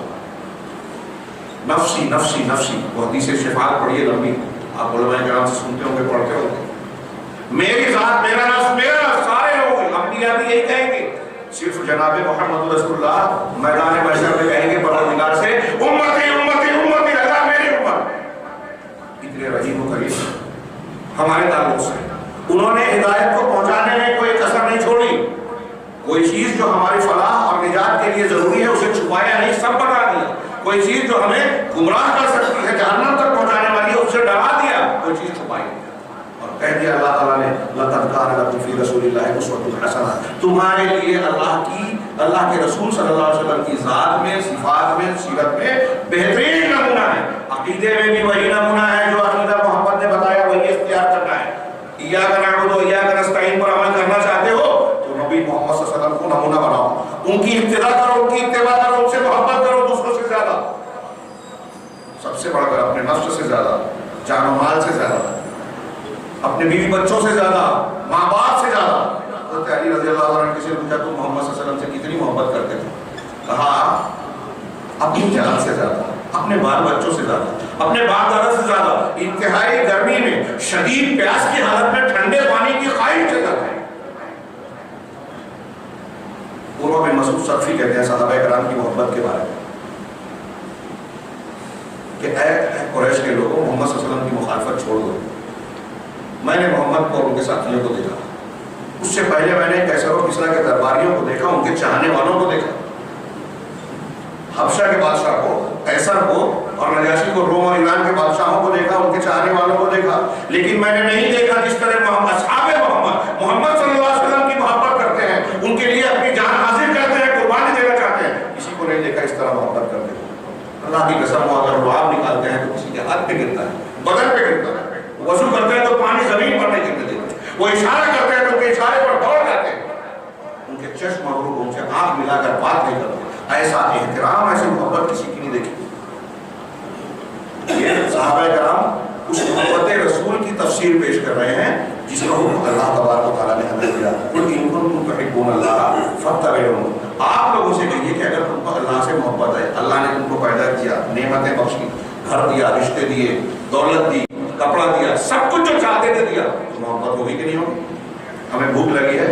Speaker 2: نفسی نفسی نفسی۔ وہ حدیث شفاعت پڑھیے لمبی، آپ علماء کرام سے سنتے ہوں گے، پڑھتے ہوں گے، میری ذات، میرا نفس، میرا نفس، سارے لوگ انبیاء بھی یہی کہیں گے، صرف جناب محمد رسول اللہ میدان محشر میں کہیں گے پروردگار سے امتی امتی امتی، اللہ میری امت۔ اتنے رحیم و کریم ہمارے تعلق سے، انہوں نے ہدایت کو پہنچانے میں کوئی کسر نہیں چھوڑی، کوئی چیز جو ہماری فلاح اور نجات کے لیے ضروری ہے اسے چھپایا نہیں، سب بتا دیا، کوئی چیز جو ہمیں گمراہ کر سکتی ہے، جہنم تک پہنچانے والی ہے، اسے ڈرا دیا، کوئی چیز چھپائی اور کہہ دیا اللہ تعالیٰ نے لقد کان لکم فی رسول اللہ اسوۃ حسنہ، تمہارے لیے اللہ کے رسول صلی اللہ علیہ وسلم کی ذات میں، صفات میں، سیرت میں بہترین نمونہ ہے۔ عقیدے میں بھی وہی نمونہ ہے جو عقیدہ محمد نے بتایا، وہی اختیار کرنا ہے۔ ایاک نعبد و ایاک نستعین پر عمل کرنا چاہتے ہو تو نبی محمد صلی اللہ علیہ وسلم کو نمونہ بناؤ، ان کی ابتدا کرو، ان کی اتباع کرو، ان سے محبت کرو، دوسروں سے زیادہ، سب سے بڑھ کر اپنے نفس سے زیادہ، جان و مال سے زیادہ، اپنے بیوی بچوں سے زیادہ، ماں باپ سے زیادہ۔ حضرت علی رضی اللہ عنہ کسی نے پوچھا تم محمد صلی اللہ علیہ وسلم سے کتنی محبت کرتے تھے؟ کہا اپنی جان سے زیادہ، اپنے بال بچوں سے زیادہ، اپنے باپ دادا سے زیادہ، انتہائی گرمی میں، شدید پیاس کی حالت میں ٹھنڈے پانی کی خواہش سے زیادہ۔ عروہ بن مسعود ثقفی کہتے ہیں صحابہ کرام کی محبت کے بارے میں کہ اے قریش کے لوگوں، محمد صلی اللہ علیہ وسلم کی مخالفت چھوڑ دو۔ میں نے محمد کو اور ان کے ساتھیوں کو دیکھا، اس سے پہلے میں نے کیسر و کسریٰ کے درباریوں کو دیکھا، ان کے چاہنے والوں کو دیکھا، حبشہ کے بادشاہ کو، قیصر کو اور نجاشی کو، روم اور ایران کے بادشاہوں کو دیکھا، ان کے چاہنے والوں کو دیکھا، لیکن میں نے نہیں دیکھا جس طرح اصحاب محمد صلی اللہ علیہ وسلم کی محبت کرتے ہیں، ان کے لیے اپنی جان حاضر کرتے ہیں، قربانی دینا چاہتے ہیں، کسی کو نہیں دیکھا اس طرح محبت کرتے ہیں۔ اللہ کی قسم ہو، اگر بدن پہ گرتا ہے، وضو کرتے ہیں تو پانی زمین پر نہیں گرنے دیتے، وہ اشارہ کرتے ہیں تو ان کے اشارے پر دوڑ جاتے ہیں، ان کے چشم مغروب، ان سے آنکھ ملا کر بات نہیں کرتے، ایسا احترام ایسی محبت کسی کی نہیں دیکھی۔ یہ صحابہ کرام اس محبت رسول کی تفسیر پیش کر رہے ہیں جس کا حکم اللہ تبارک و تعالیٰ نے ہمیں دیا، قل ان کنتم تحبون اللہ فاتبعونی، آپ لوگوں سے کہیے کہ اگر تم کو اللہ سے محبت ہے، اللہ نے تم کو پیدا کیا، نعمتیں بخشی، گھر دیا، رشتے دیے، دولت دی، کپڑا دیا، سب کچھ جو چاہتے تھے دیا، تو محبت ہوگی کہ نہیں ہوگی؟ ہمیں بھوک لگی ہے،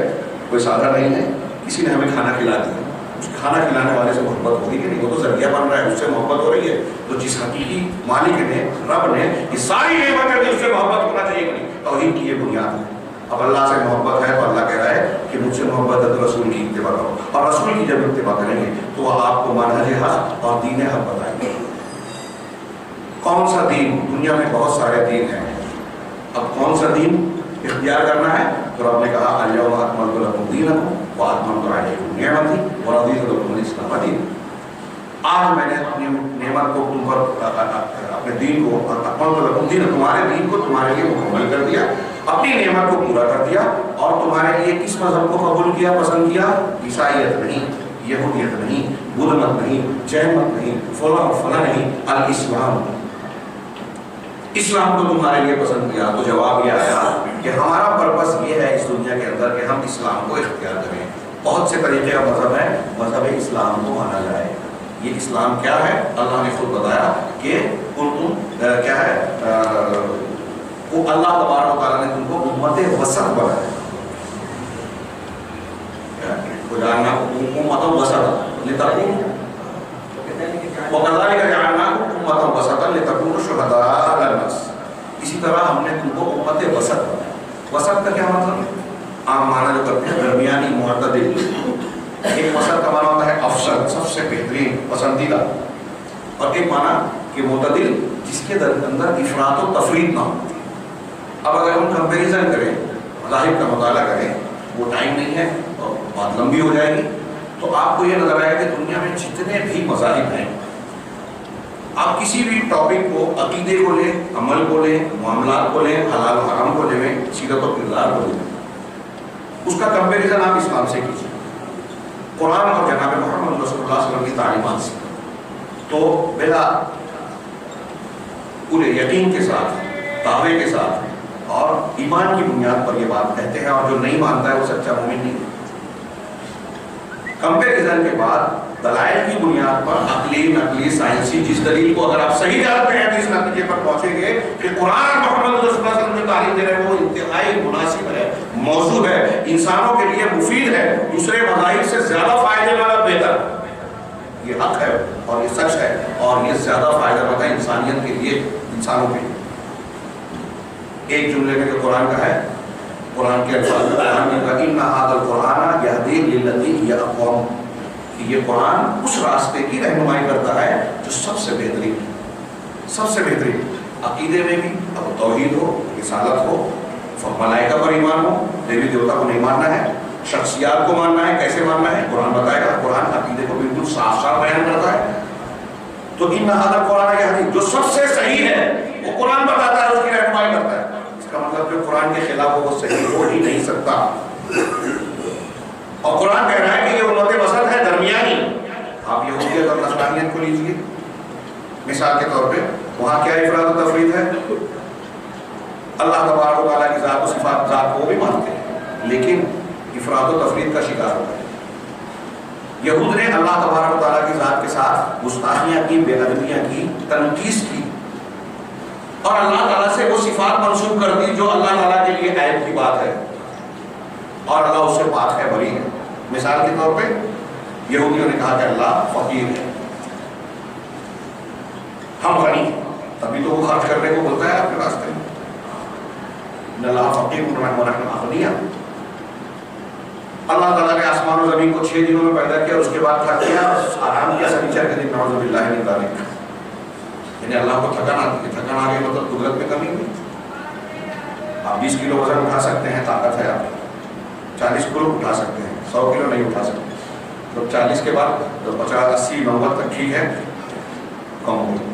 Speaker 2: کوئی سادہ نہیں ہے، کسی نے ہمیں کھانا کھلا دیا، اس کھانا کھلانے والے سے محبت ہوگی کہ نہیں؟ وہ تو ذریعہ بن رہا ہے، اس سے محبت ہو رہی ہے۔ تو جس حقیقی مالک نے، رب نے یہ ساری نعمتیں دی، اس سے محبت ہونا چاہیے کہ نہیں؟ توحید کی یہ بنیاد ہے۔ اب اللہ سے محبت ہے تو اللہ کہہ رہا ہے کہ مجھ سے محبت ہے تو رسول کی اتباع کرو، اور رسول کی جب اتباع کریں گے تو وہ آپ کو منہج حق اور دین حق بتائیں گے۔ کون سا دین؟ دنیا میں بہت سارے دین ہیں، اب کون سا دین اختیار کرنا ہے؟ تو رب نے کہا الیوم اکملت لکم دینکم واتممت علیکم نعمتی ورضیت لکم الاسلام دینا۔ آج میں نے اپنی نعمت کو تم پر، اپنے دین کو، اکملت لکم دین، تمہارے دین کو تمہارے لیے مکمل کر دیا، اپنی نعمت کو پورا کر دیا، اور تمہارے لیے کس مذہب کو قبول کیا، پسند کیا؟ عیسائیت نہیں، یہودیت نہیں، بدھ مت نہیں، جین مت نہیں، فلاں فلاں نہیں، الاسلام، اسلام کو تمہارے لیے پسند کیا۔ تو جواب یہ آیا کہ ہمارا پرپس یہ ہے اس دنیا کے اندر کہ ہم اسلام کو اختیار کریں۔ بہت سے طریقے کا مذہب ہے، مذہب اسلام کو مانا جائے۔ یہ اسلام کیا ہے؟ اللہ نے خود بتایا کہ کیا ہے، وہ اللہ تبارک و تعالیٰ نے تم کو امت وسط بنایا، امت وسط لتکونوا وَكَذَلِكَ جَعَلْنَاكُمْ أُمَّةً وَسَطًا لِتَكُونُوا شُهَدَاءَ عَلَى النَّاسِ، اسی طرح ہم نے تم کو امت وسط بنایا۔ وسط کا کیا مطلب؟ عام معنی جو کرتے ہیں درمیانی، معتدل۔ ایک وسط کا معنی ہوتا ہے افضل، سب سے بہترین، پسندیدہ، اور ایک معنی کہ معتدل، جس کے اندر افراط و تفریط نہ ہو۔ اب اگر ہم کمپیریزن کریں، مذاہب کا مطالعہ کریں، وہ ٹائم نہیں ہے اور بات لمبی ہو جائے گی، تو آپ کو یہ نظر آئے کہ دنیا میں جتنے بھی مذاہب ہیں، آپ کسی بھی ٹاپک کو، عقیدے کو لیں، عمل کو لیں، معاملات کو لیں، حلال و حرام کو لیں، سیرت و کردار کو لیں، اس کا کمپیریزن آپ اسلام سے کیجیے، قرآن اور جناب محمد رسول اللہ صلی اللہ علیہ وسلم کی تعلیمات سے، تو بلا پورے یقین کے ساتھ، دعوے کے ساتھ اور ایمان کی بنیاد پر یہ بات کہتے ہیں، اور جو نہیں مانتا ہے وہ سچا مومن نہیں۔ کمپیریزن کے بعد دلائل کی بنیاد پر، عقلی، نقلی، سائنسی، جس دلیل کو اگر آپ صحیح جانتے ہیں تو اس نتیجے پر پہنچیں گے کہ قرآن محمد رسول اللہ صلی اللہ علیہ وسلم جو تعلیم دے رہے ہیں وہ انتہائی مناسب ہے، موضوع ہے، انسانوں کے لیے مفید ہے، دوسرے مذاہب سے زیادہ فائدے والا، بہتر، یہ حق ہے اور یہ سچ ہے، اور یہ زیادہ فائدہ مند ہے انسانیت کے لیے، انسانوں کے لیے۔ ایک جملے میں جو قرآن کا ہے، قرآن کے الفاظ میں قرآن نے کہا ان ھذا القرآن یہدی للتی ہی اقوم، کہ یہ قرآن اس راستے کی رہنمائی کرتا ہے جو سب سے بہترین، سب سے بہترین، عقیدے میں بھی، اب توحید ہو، رسالت ہو، ملائکہ پر ایمان ہو، دیوی دیوتا کو نہیں ماننا ہے، شخصیات کو ماننا ہے، کیسے ماننا ہے قرآن بتائے گا، قرآن عقیدے کو بالکل صاف صاف بیان کرتا ہے۔ تو ان ھذا القرآن یہدی، جو سب سے صحیح ہے وہ قرآن بتاتا ہے، اس کی رہنمائی کرتا ہے، اس کا مطلب جو قرآن کے خلاف ہو وہ صحیح ہو ہی نہیں سکتا۔ اور قرآن کہہ رہا ہے کہ یہ امت وسط ہے، درمیانی۔ آپ یہودیت اور نصرانیت کو لیجیے مثال کے طور پہ، وہاں کیا افراط و تفریط ہے؟ اللہ تبارک و تعالیٰ کی ذات و صفات، ذات کو وہ بھی مانتے ہیں لیکن افراط و تفریط کا شکار ہوتا ہے۔ یہود نے اللہ تبارک و تعالیٰ کی ذات کے ساتھ گستاخیاں کی، بے ادبیاں کی، تنقیص کی، اور اللہ تعالیٰ سے وہ صفات منسوب کر دی جو اللہ تعالیٰ کے لیے عیب کی بات ہے، اور اللہ اس سے پاک ہے، بری ہے۔ مثال کے طور پہ یہودیوں نے کہا کہ اللہ فقیر ہے، ہم غنی ہیں، تبھی تو وہ خرچ کرنے کو بولتا ہے آپ کے راستے میں، ان اللہ فقیر ونحن اغنیاء۔ اللہ تعالیٰ نے آسمان و زمین کو 6 دنوں میں پیدا کیا، اس کے بعد تھک گیا، آرام کیا سنیچر کے دن، نعوذ باللہ من ذالک، یعنی اللہ کو تھکان آتی ہے، تھکان آ گئی مطلب قدرت میں کمی ہوئی۔ آپ 20 کلو وزن اٹھا سکتے ہیں، طاقت ہے آپ، 40 کلو اٹھا سکتے ہیں، 100 کلو نہیں اٹھا سکتے، تو 40 کے بعد 50 80 90 تک ٹھیک ہے، کم ہو گئی۔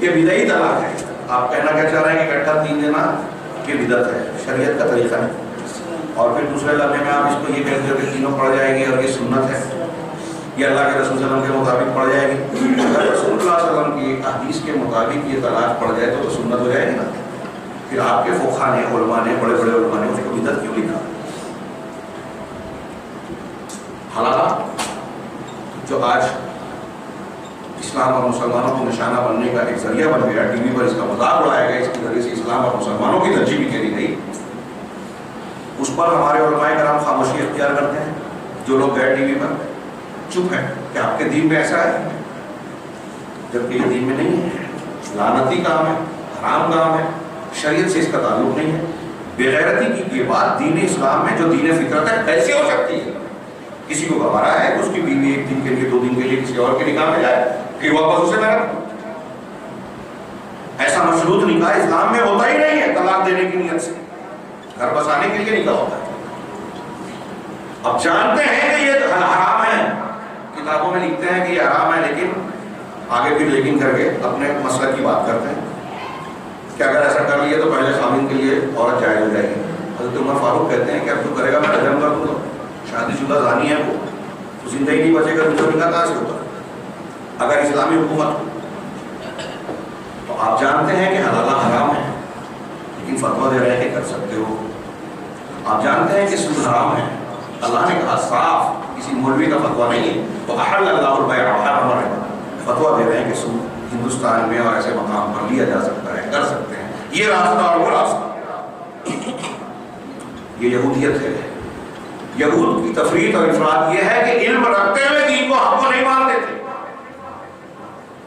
Speaker 2: یہ بدعی طلاق ہے. آپ کہنا کیا چاہ رہے ہیں کہ اکٹھا 3 دینا یہ بدعت ہے، شریعت کا طریقہ نہیں. اور پھر دوسرے لفظ میں آپ اس کو یہ کہتے ہو کہ تینوں پڑھ جائیں گے اور یہ سنت ہے، یہ اللہ کے رسول صلی اللہ علیہ وسلم کے مطابق پڑھ جائے گی. اگر رسول اللہ صلی اللہ علیہ وسلم کی حدیث کے مطابق یہ طلاق پڑھ جائے تو سنت ہو جائے گی نا. پھر آپ کے فقہا نے، علماء نے، بڑے بڑے علماء نے اس کو بدعت کیوں لکھا؟ حالانکہ جو آج اسلام اور مسلمانوں کو نشانہ بننے کا ایک ذریعہ بن گیا، ٹی وی پر اس کا مذاق اڑایا گیا، اس کے ذریعے سے اسلام اور مسلمانوں کی ترجیح بھی کری گئی، اس پر ہمارے علماء کرام خاموشی اختیار کرتے ہیں. جو لوگ گئے ٹی وی پر چپ ہیں کہ آپ کے دین میں ایسا ہے، جبکہ یہ دین میں نہیں ہے. لعنتی کام ہے، حرام کام ہے، شریعت سے اس کا تعلق نہیں ہے. بےغیرتی کی یہ بات دین اسلام میں جو دین فطرت ہے کیسے ہو سکتی ہے؟ کسی کو گھبرا ہے کہ اس کی بیوی 1 دن کے لیے 2 دن کے لیے کسی اور کے نکاح میں جائے پھر واپس اسے میں رکھوں؟ ایسا مشروط نکاح اسلام میں ہوتا ہی نہیں ہے. طلاق دینے کی نیت سے گھر بسانے کے لیے نکاح ہوتا ہے. اب جانتے ہیں کہ یہ حرام ہے، کتابوں میں لکھتے ہیں کہ یہ حرام ہے، لیکن آگے پھر لیکن کر کے اپنے مسئلہ کی بات کرتے ہیں کہ اگر ایسا کر لیا تو پہلے خامن کے لیے عورت جائز ہو جائے گی. حضرت عمر فاروق کہتے ہیں کہ اب تو کرے گا میں رجم کر دوں گا، شادی شدہ زانی ہے وہ تو زندگی نہیں بچے گا، دوسرا نکاح کہاں سے ہوگا اگر اسلامی حکومت ہو؟ تو آپ جانتے ہیں کہ حلال حرام ہے، لیکن فتویٰ دے رہے ہیں کہ کر سکتے ہو. آپ جانتے ہیں کہ سود حرام ہے، اللہ نے کہا صاف، کسی مولوی کا فتویٰ نہیں ہے. تو احل اللہ البیع وحرم الربا، فتویٰ دے رہے ہیں کہ سود ہندوستان میں اور ایسے مقام پر لیا جا سکتا ہے، کر سکتے ہیں. یہ راستہ اور وہ راستہ، یہ یہودیت ہے. یہود کی تفریط اور افراط یہ ہے کہ علم رکھتے ہوئے دین کو حق کو نہیں مانتے تھے.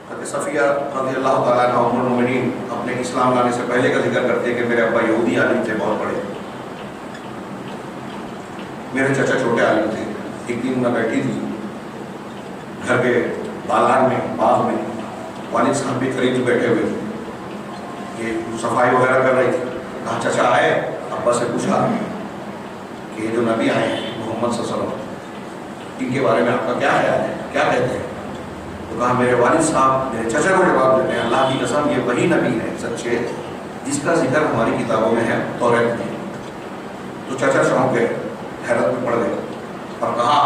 Speaker 2: حضرت صفیہ رضی اللہ تعالیٰ عنہ ام المؤمنین اپنے اسلام لانے سے پہلے کا ذکر کرتے ہیں کہ میرے ابا یہودی عالم تھے، بہت بڑے، میرے چچا چھوٹے عالم تھے. ایک دن میں بیٹھی تھی گھر کے دالان میں، باغ میں، والد صاحب بھی قریب بیٹھے ہوئے تھے، یہ صفائی وغیرہ کر رہی تھی. کہا چچا آئے، ابا سے پوچھا کہ یہ جو نبی آئے ہیں محمد صلی اللہ علیہ وسلم، ان کے بارے میں آپ کا کیا خیال ہے، کیا کہتے ہیں؟ تو کہا میرے والد صاحب میرے چچا کو جواب دیتے ہیں اللہ کی قسم یہ وہی نبی ہے سچے جس کا ذکر ہماری کتابوں میں ہے، توریت میں. تو چچا چونک گئے، حیرت میں پڑ گئے اور کہا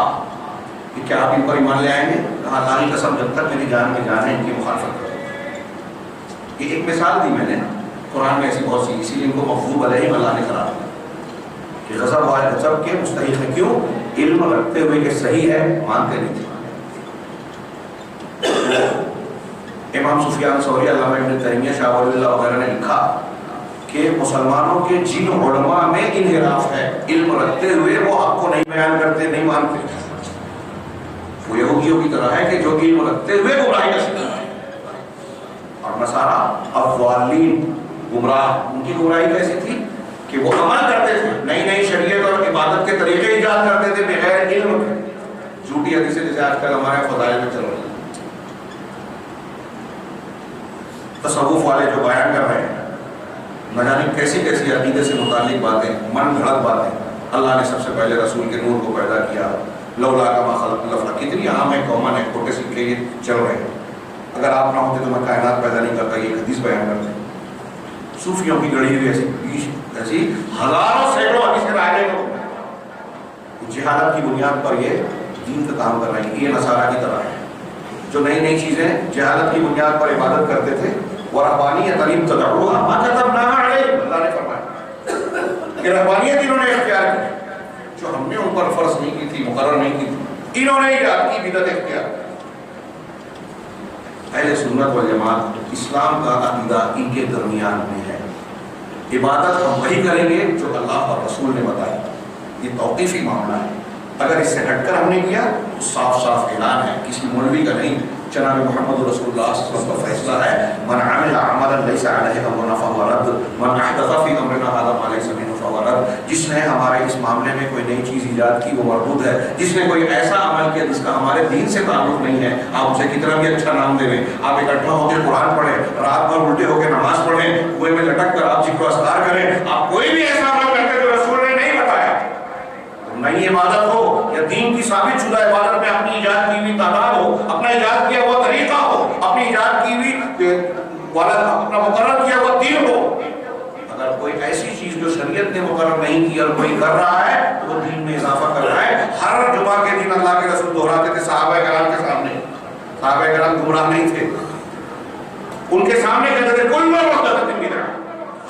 Speaker 2: کہ کیا آپ ان پر ایمان لے آئیں گے؟ کہا اللہ کی قسم جب تک میری جان میں جان ہے ان کی مخالفت کرو. یہ ایک مثال دی میں نے، قرآن میں ایسی بہت سی، اسی لیے ان کو مغضوب علیہم اللہ نے قرار دیا کہ غضب و غضب کے مستحق ہے. کیوں؟ علم رکھتے ہوئے کہ صحیح ہے مانتے نہیں تھے. امام سفیان ثوری، علامہ ابن تیمیہ، شاہ ولی اللہ وغیرہ نے لکھا کہ مسلمانوں کے جن علماء میں انحراف ہے، علم رکھتے ہوئے وہ حق کو نہیں بیان کرتے، نہیں مانتے. وہ یہودیوں کی طرح ہے کہ جو علم رکھتے ہوئے گمراہی کا شکار ہے. اور نصارا الضالین، گمراہ، ان کی گمراہی کیسی تھی کہ وہ عمل کرتے تھے، نئی نئی شریعت اور عبادت کے طریقے ایجاد کرتے تھے بغیر علم کے. جھوٹی حدیثیں جیسے آج کل ہمارے فضائل میں چل رہی ہیں، تصوف والے جو بیان کر رہے ہیں نہ جانے کیسی کیسی عقیدے سے متعلق باتیں، من گھڑت باتیں. اللہ نے سب سے پہلے رسول کے نور کو پیدا کیا، لولا کما خلقت الارض، کتنی عام ہے قوماں نے کھوٹے سکے یہ چل رہے ہیں. اگر آپ نہ ہوتے تو میں کائنات پیدا نہیں کرتا، یہ حدیث بیان کرتے ہیں. صوفیوں کی گڑھی ہوئی ایسی ہزاروں سینکڑوں حدیثیں رائے کو جہالت کی بنیاد پر یہ دین کا کام کر رہے ہیں. یہ نصارہ کی طرح ہے جو نئی نئی چیزیں جہالت کی بنیاد پر عبادت کرتے تھے. ورہبانیت ابتدعوها ما كتبناها علیہم، اللہ نے فرمایا کہ رہبانیت انہوں نے اختیار کی جو ہم نے ان پر فرض نہیں کی تھی، مقرر نہیں کی تھی، انہوں نے ایجاد کی، بدعت اختیار. اہل سنت والجماعت اسلام کا عقیدہ ان کے درمیان میں ہے. عبادت ہم وہی کریں گے جو اللہ اور رسول نے بتایا. یہ توقیفی معاملہ ہے. اگر اس سے ہٹ کر ہم نے کیا تو صاف صاف اعلان ہے، کسی مولوی کا نہیں، جناب محمد رسول اللہ صلی اللہ علیہ وسلم کا فیصلہ ہے. من عمل عملا لیس علیہ امرنا فهو رد، من احدث فی امرنا هذا ما لیس منہ فهو رد. جس نے ہمارے اس معاملے میں کوئی نئی چیز ایجاد کی وہ مردود ہے. جس نے کوئی ایسا عمل کیا جس کا ہمارے دین سے تعلق نہیں ہے، آپ اسے کتنا بھی اچھا نام دیں، آپ اکٹھا ہو کے قرآن پڑھیں، رات بھر الٹے ہو کے نماز پڑھیں، کنویں میں لٹک کر آپ ذکر و اذکار کریں، آپ کوئی بھی ایسا عمل کرتے جو رسول نے نہیں بتایا، نئی عبادت ہو یا دین کی ثابت شدہ عبادت میں اپنی ایجاد کی ہوئی تعداد ہو، اپنا ایجاد کیا ہوا طریقہ ہو، اپنی ایجاد کی ہوئی جو شریعت نے مقرر نہیں کی اور کوئی کر رہا ہے تو وہ دین میں اضافہ کر رہا ہے. ہر جمعہ کے دن اللہ کے رسول دہراتے تھے صحابہ کرام کے سامنے. صحابہ کرام گمراہ نہیں تھے, ان کے سامنے کہتے تھے کل محدثۃ بدعۃ,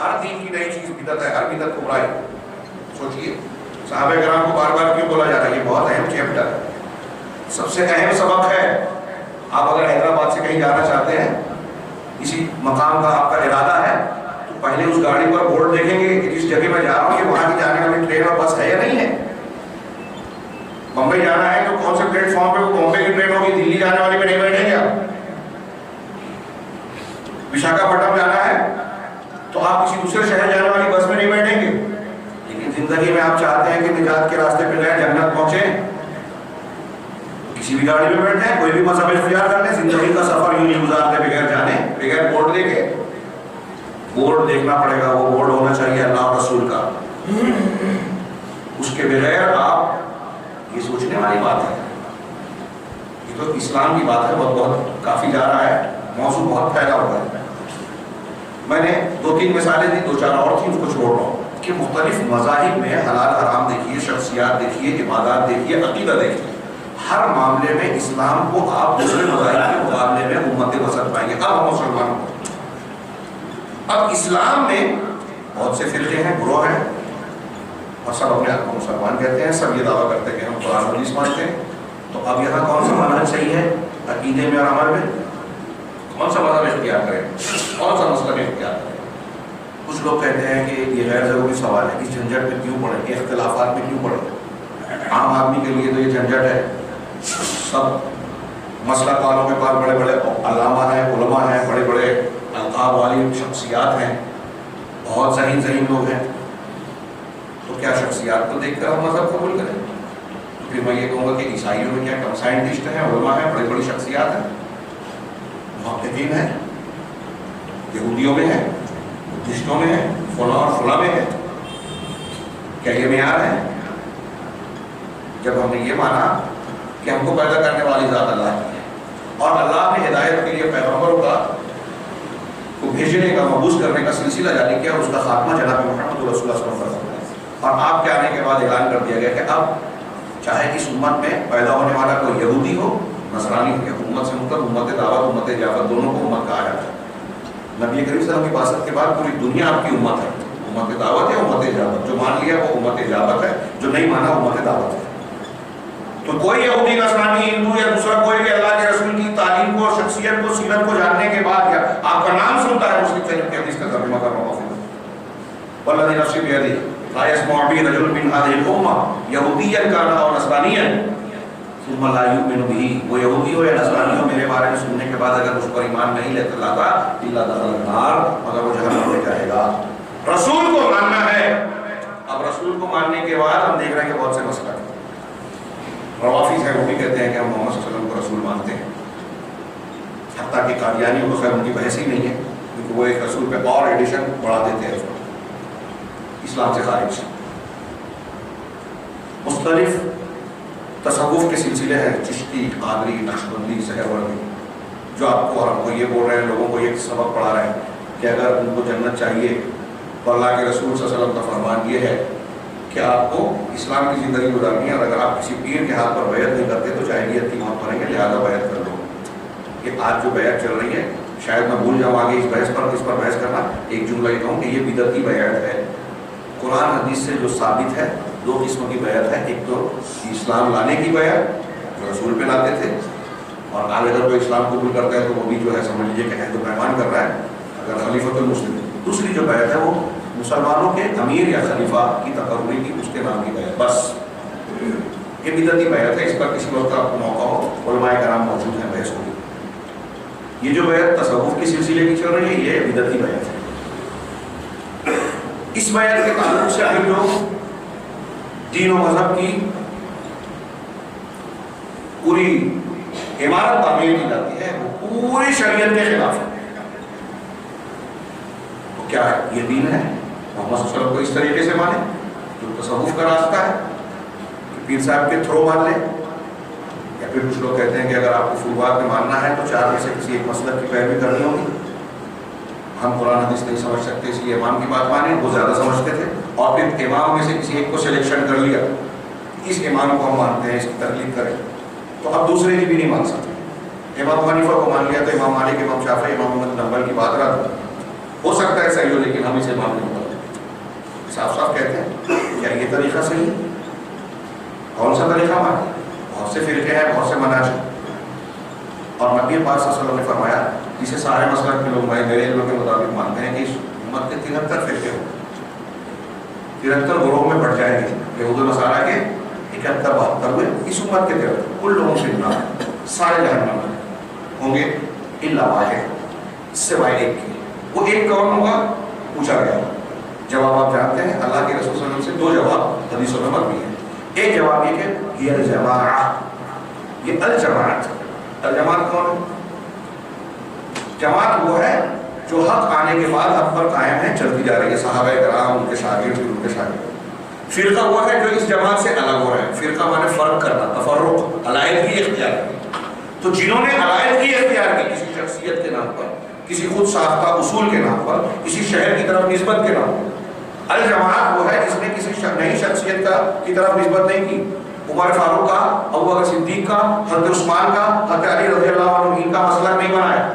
Speaker 2: ہر دین کی نئی چیز بدعت ہے, ہر بدعت گمراہی. سوچئے صحابہ کرام کو بار بار کیوں بولا جا رہا ہے؟ یہ بہت اہم چیپٹر ہے, سب سے اہم سبق ہے. آپ اگر حیدرآباد سے کہیں جانا چاہتے ہیں, کسی مقام کا آپ کا ارادہ ہے, تو پہلے اس گاڑی پر بورڈ دیکھیں گے کہ جس جگہ میں جا رہا ہوں یہ وہاں کی جانے والی ٹرین اور بس ہے یا نہیں ہے. بمبئی جانا ہے تو کون سے پلیٹ فارم پہ وہ بمبئی کی ٹرین ہوگی, دلی جانے والی میں نہیں بیٹھیں گے آپ. وشاکھاپٹنم جانا ہے تو آپ کسی دوسرے شہر جانے والی بس میں نہیں بیٹھیں گے. لیکن زندگی میں آپ چاہتے ہیں کہ نجات کے راستے پہ گئے, جنت پہنچیں, کسی بھی گاڑی میں بیٹھے ہیں, کوئی بھی مذہب اختیار کر لیں, زندگی کا سفر یوں نہیں گزارتے بغیر جانے, بغیر بورڈ دیکھے. بورڈ دیکھنا پڑے گا, وہ بورڈ ہونا چاہیے اللہ اور رسول کا. اس کے بغیر آپ, یہ سوچنے والی بات ہے, یہ تو اسلام کی بات ہے, بہت کافی جا رہا ہے, موضوع بہت پھیلا ہوا ہے. میں نے 2-3 مثالیں دی, 2-4 اور تھیں, اس کو چھوڑ رہا ہوں کہ مختلف مذاہب میں حلال حرام دیکھیے, شخصیات دیکھیے, عبادات دیکھیے, عقیدہ دیکھیے, ہر معاملے میں اسلام کو آپ دوسرے مذاہب کے مقابلے میں امت وسط پائیں گے. اب ہم مسلمانوں کو, اب اسلام میں بہت سے فرقے ہیں, گروہ ہیں, اور سب اپنے آپ کو مسلمان کہتے ہیں, سب یہ دعویٰ کرتے ہیں کہ ہم قرآن حدیث مانتے ہیں. تو اب یہاں کون سا منہج صحیح ہے عقیدے میں اور عمل میں؟ کون سا مذہب اختیار کریں, کون سا مسلک اختیار کریں؟ کچھ لوگ کہتے ہیں کہ یہ غیر ضروری سوال ہے, اس جھنجٹ میں کیوں پڑے, یہ اختلافات میں کیوں پڑے, عام آدمی کے لیے تو یہ جھنجٹ ہے. سب مسلک والوں کے پاس بڑے بڑے علامہ ہیں, علماء ہیں, بڑے بڑے القاب والی شخصیات ہیں, بہت ذہین لوگ ہیں. تو کیا شخصیات کو دیکھ کر ہم مذہب قبول کریں؟ تو پھر میں یہ کہوں گا کہ عیسائیوں میں کیا کم سائنٹسٹ ہیں, علماء ہیں, بڑی بڑی شخصیات ہیں, محققین ہیں, یہودیوں میں ہیں, بدھسٹوں میں ہیں, فلاں اور فلاں میں ہیں. کیا یہ معیار ہے؟ جب ہم نے یہ مانا کہ ہم کو پیدا کرنے والی ذات اللہ کی ہے, اور اللہ نے ہدایت کے لیے پیغمبروں کو بھیجنے کا, مبعوث کرنے کا سلسلہ جاری کیا, اس کا خاتمہ جناب محمد رسول اللہ صلی اللہ علیہ وسلم, اور آپ کے آنے کے بعد اعلان کر دیا گیا کہ اب چاہے اس امت میں پیدا ہونے والا کوئی یہودی ہو, نصرانی ہو, یا امت سے مطلب امت دعوت, امت اجابت, دونوں کو امت کہا جاتا ہے. نبی کریم صلی اللہ علیہ وسلم کی بعثت کے بعد پوری دنیا آپ کی امت ہے, امت دعوت ہے, امت اجابت. جو مان لیا وہ امت اجابت ہے, جو نہیں مانا امت دعوت ہے. تو کوئی یہودی, نصرانی, ہندو یا دوسرا کوئی بھی اللہ کے رسول کی تعلیم کو, شخصیت کو, سیرت کو جاننے کے بعد یا آپ کا نام سنتا ہے, مسلم شریف کی حدیث کا ترجمہ کر رہا ہوں, والذی نفسی بیدہ لا یسمع بی رجل من هذه الامة یہودیا کان او نصرانیا ثم لا یؤمن به, وہ یہودی ہو یا نصرانی ہو, میرے بارے میں سننے کے بعد اگر اس پر ایمان نہیں لاتا الا دخل النار, مگر وہ جہنم میں جائے گا. رسول کو ماننا ہے. اب رسول کو ماننے کے بعد ہم دیکھ رہے ہیں کہ بہت سے مسئلہ ہیں. روافظ ہیں, وہ بھی کہتے ہیں کہ ہم محمد صلی اللہ علیہ وسلم کو رسول مانتے ہیں, حتیٰ کہ قادیانیوں کو خیر ان کی بحث ہی نہیں ہے, کیونکہ وہ ایک رسول پہ اور ایڈیشن بڑھا دیتے ہیں اسلام سے خارج. مختلف تصوف کے سلسلے ہیں, چشتی, قادری, نقشبندی, سہروردی, جو آپ کو اور ہم کو یہ بول رہے ہیں, لوگوں کو یہ سبق پڑھا رہے ہیں کہ اگر ان کو جنت چاہیے تو اللہ کے رسول صلی اللہ علیہ وسلم کا فرمان یہ ہے کہ آپ کو اسلام کی زندگی گزارنی ہے, اور اگر آپ کسی پیر کے ہاتھ پر بیعت نہیں کرتے تو جاہلیت کی موت مریں گے, لہٰذا بیعت کر لو. کہ آج جو بیعت چل رہی ہے, شاید میں بھول جاؤں آگے اس پر بحث کرنا, ایک جملہ یہ کہوں کہ یہ بدعتی بیعت ہے. قرآن حدیث سے جو ثابت ہے, 2 قسم کی بیعت ہے. ایک تو اسلام لانے کی بیعت جو رسول پہ لاتے تھے, اور آج اگر کوئی اسلام قبول کرتا ہے تو وہ بھی جو ہے سمجھ لیجیے کہ عہد و پیمان کر رہا ہے, اگر خلیفۃ المسلم. دوسری جو بیعت ہے وہ مسلمانوں کے امیر یا خلیفہ کی تقرری کی, اس کے نام کی بیعت, بس یہ بدعتی بیعت ہے. اس پر کسی وقت آپ کو موقع ہو, علماء کرام موجود ہیں, بحث ہوگی. یہ جو بیعت تصوف کے سلسلے کی چل رہی ہے, یہ بدعتی بیعت ہے. اس بیعت کے تعلق سے ہم لوگ دین و مذہب کی پوری عمارت تعمیر کی جاتی ہے, وہ پوری شریعت کے خلاف ہے. تو کیا یہ دین ہے؟ محمد صلی اللہ علیہ وسلم کو اس طریقے سے مانے جو تصوف کا راستہ ہے, کہ پیر صاحب کے تھرو مان لیں, یا پھر کچھ لوگ کہتے ہیں کہ اگر آپ کو فروعات میں ماننا ہے تو 4 میں سے کسی ایک مسلک کی پیروی کرنی ہوگی. ہم قرآن حدیث نہیں سمجھ سکتے اس لیے امام کی بات مانیں، وہ زیادہ سمجھتے تھے، اور پھر امام میں سے کسی ایک کو سلیکشن کر لیا، اس امام کو ہم مانتے ہیں، اس کی تقلید کریں، تو اب دوسرے کی بھی نہیں مان سکتے۔ امام حنیفہ کو مان لیا تو امام مالک، امام شافعی، امام احمد بن حنبل کی بات رد ہو سکتا ہے صحیح ہو، لیکن ہم اسے مان نہیں پاتے، صاف صاف کہتے ہیں کیا یہ طریقہ صحیح ہے؟ کون سا طریقہ مانے؟ بہت سے فرقے ہیں، بہت سے منہج ہیں، اور نبی پاک صلی اللہ علیہ وسلم نے فرمایا جسے سارے مسلک کے لوگ میرے علم کے مطابق مانتے ہیں کہ اس امت کے 73 فرقے ہوں، 73 گروہ میں بٹ جائیں گے، یہود و نصارہ کے 71-72 ہوئے، اس امت کے 73 کل لوگوں سے گناہ سارے جہنم میں ہوں گے الا واحد، سوائے ایک کے۔ وہ ایک کون ہوگا؟ پوچھا گیا، جواب آپ جانتے ہیں، اللہ کے رسول صلی اللہ علیہ وسلم سے 2 جواب حدیثوں میں مروی ہیں۔ ایک جواب یہ کہ یہ الجماعت، یہ الجماعت، الجماعت کون ہے؟ جماعت وہ ہے جو حق آنے کے بعد حق پر قائم ہے، چلتی جا رہی ہے، صحابہ کرام، ان کے شاگرد، پھر ان کے شاگرد۔ فرقہ وہ ہے جو اس جماعت سے الگ ہو رہا ہے، فرقہ مانے فرق کرنا، تفرق، علیحدگی اختیار کی۔ تو جنہوں نے علیحدگی اختیار کی کسی شخصیت کے نام پر، کسی خود ساختہ اصول کے نام پر، کسی شہر کی طرف نسبت کے نام پر، الجماعت وہ ہے جس نے کسی نئی شخصیت کی طرف نسبت نہیں کی، عمر فاروق کا، ابوبکر صدیق کا، حضرت عثمان کا، حضرت علی رضی اللہ عنہ، ان کا مسلک نہیں بنایا،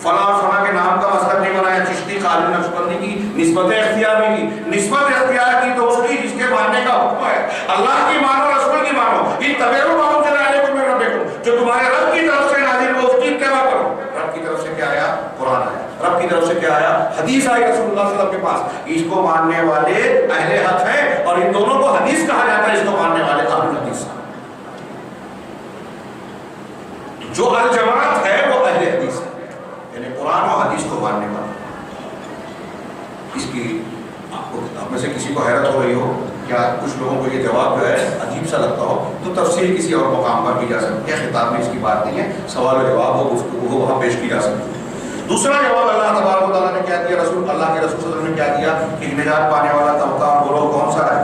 Speaker 2: فلاں فلاں کے نام کا مسلک نہیں بنایا، چشتی، خالد نقشبندی کی نسبت اختیار نہیں کی، نسبت اختیار کی تو اس کی جس کے ماننے کا حکم ہے، اللہ کی مانو، رسول کی مانو، ان تبیروں مانو چلے آنے کو میں ربکم، جو تمہارے رب کی طرف سے نازل ہو اس کی اتباع کرو۔ رب کی طرف سے کیا آیا؟ قرآن آیا، رب کی طرف سے کیا آیا؟ حدیث آئی رسول اللہ صلی اللہ علیہ وسلم کے پاس، اس کو ماننے والے اہل حق ہیں، اور ان دونوں کو حدیث کہا جاتا ہے، اس کو ماننے والے اہل حدیث ہیں۔ جو الجماعت ہے وہ اہل حدیث ہے، یعنی قرآن و حدیث کو ماننے والا۔ اس کی آپ میں سے کسی کو حیرت ہو رہی ہو، کیا کچھ لوگوں کو یہ جواب جو ہے عجیب سا لگتا ہو، تو تفصیل کسی اور مقام پر کی جا سکتی ہے، خطاب میں اس کی بات نہیں ہے، سوال و جواب ہو، گفتگو ہو، وہاں پیش کی جا سکتی ہے۔ دوسرا جواب اللہ تبارک و تعالیٰ نے کیا دیا، رسول اللہ کے رسول صلی اللہ علیہ وسلم نے کیا دیا کہ نجات پانے والا طبقہ اور گروہ کون سا ہے؟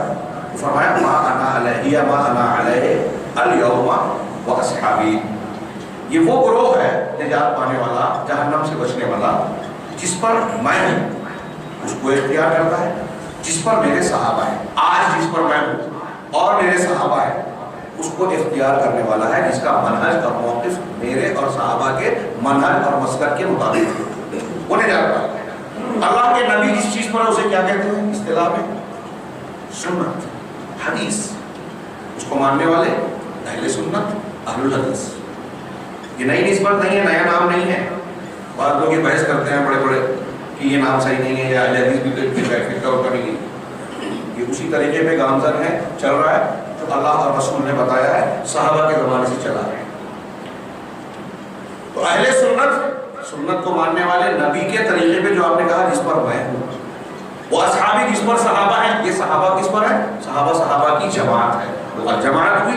Speaker 2: فرمایا ما انا علیہ ما انا علیہ الیوم واصحابی، یہ وہ گروہ ہے نجات پانے والا، جہنم سے بچنے والا، جس پر میں ہوں اس کو اختیار کرتا ہے، جس پر میرے صحابہ ہیں، آج جس پر میں ہوں اور میرے صحابہ ہیں اس کو اختیار کرنے والا ہے، جس کا منہج اور موقف میرے اور صحابہ کے منہج اور مسلک کے مطابق ہے، وہ نجات پائے گا۔ اللہ کے نبی اس چیز پر اسے کیا کہتے ہیں اصطلاح میں؟ سنت، حدیث، اس کو ماننے والے اہل سنت، اہل الحدیث۔ یہ نئی نسبت نہیں ہے، نیا نام نہیں ہے۔ بعض لوگ یہ بحث کرتے ہیں بڑے بڑے کہ یہ نام صحیح نہیں ہے، یا اہل حدیث بھی تو اتنی کیفیت کا ہوتا نہیں ہے، یہ اسی طریقے پہ گامزن ہے، چل رہا ہے جو اللہ اور رسول نے بتایا ہے، صحابہ کے زمانے سے چلا ہے۔ تو اہل سنت، سنت کو ماننے والے، نبی کے طریقے پہ جو آپ نے کہا جس پر میں ہوں، وہ اصحابی جس پر صحابہ ہیں، یہ صحابہ کس پر ہے؟ صحابہ کی جماعت ہے، اور جماعت ہوئی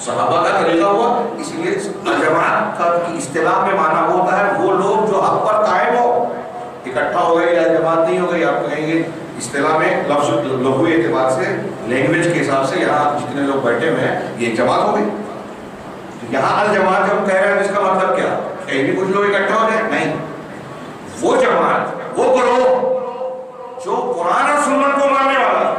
Speaker 2: صحابہ کا طریقہ ہوا، اس لیے جماعت کی اصطلاح میں معنی وہ ہوتا ہے وہ لوگ جو حق پر قائم ہو، اکٹھا ہو گئے یا جماعت نہیں ہو گئی، آپ کہیں گے اصطلاح میں لفظ لغوی اعتبار سے، لینگویج کے حساب سے یہاں جتنے لوگ بیٹھے ہوئے ہیں یہ ایک جماعت ہو گئی۔ یہاں الجماعت جب کہہ رہے ہیں اس کا مطلب کیا؟ کہ بھی کچھ لوگ اکٹھا ہو جائیں؟ نہیں، وہ جماعت، وہ گروہ جو قرآن اور سنت کو ماننے والا،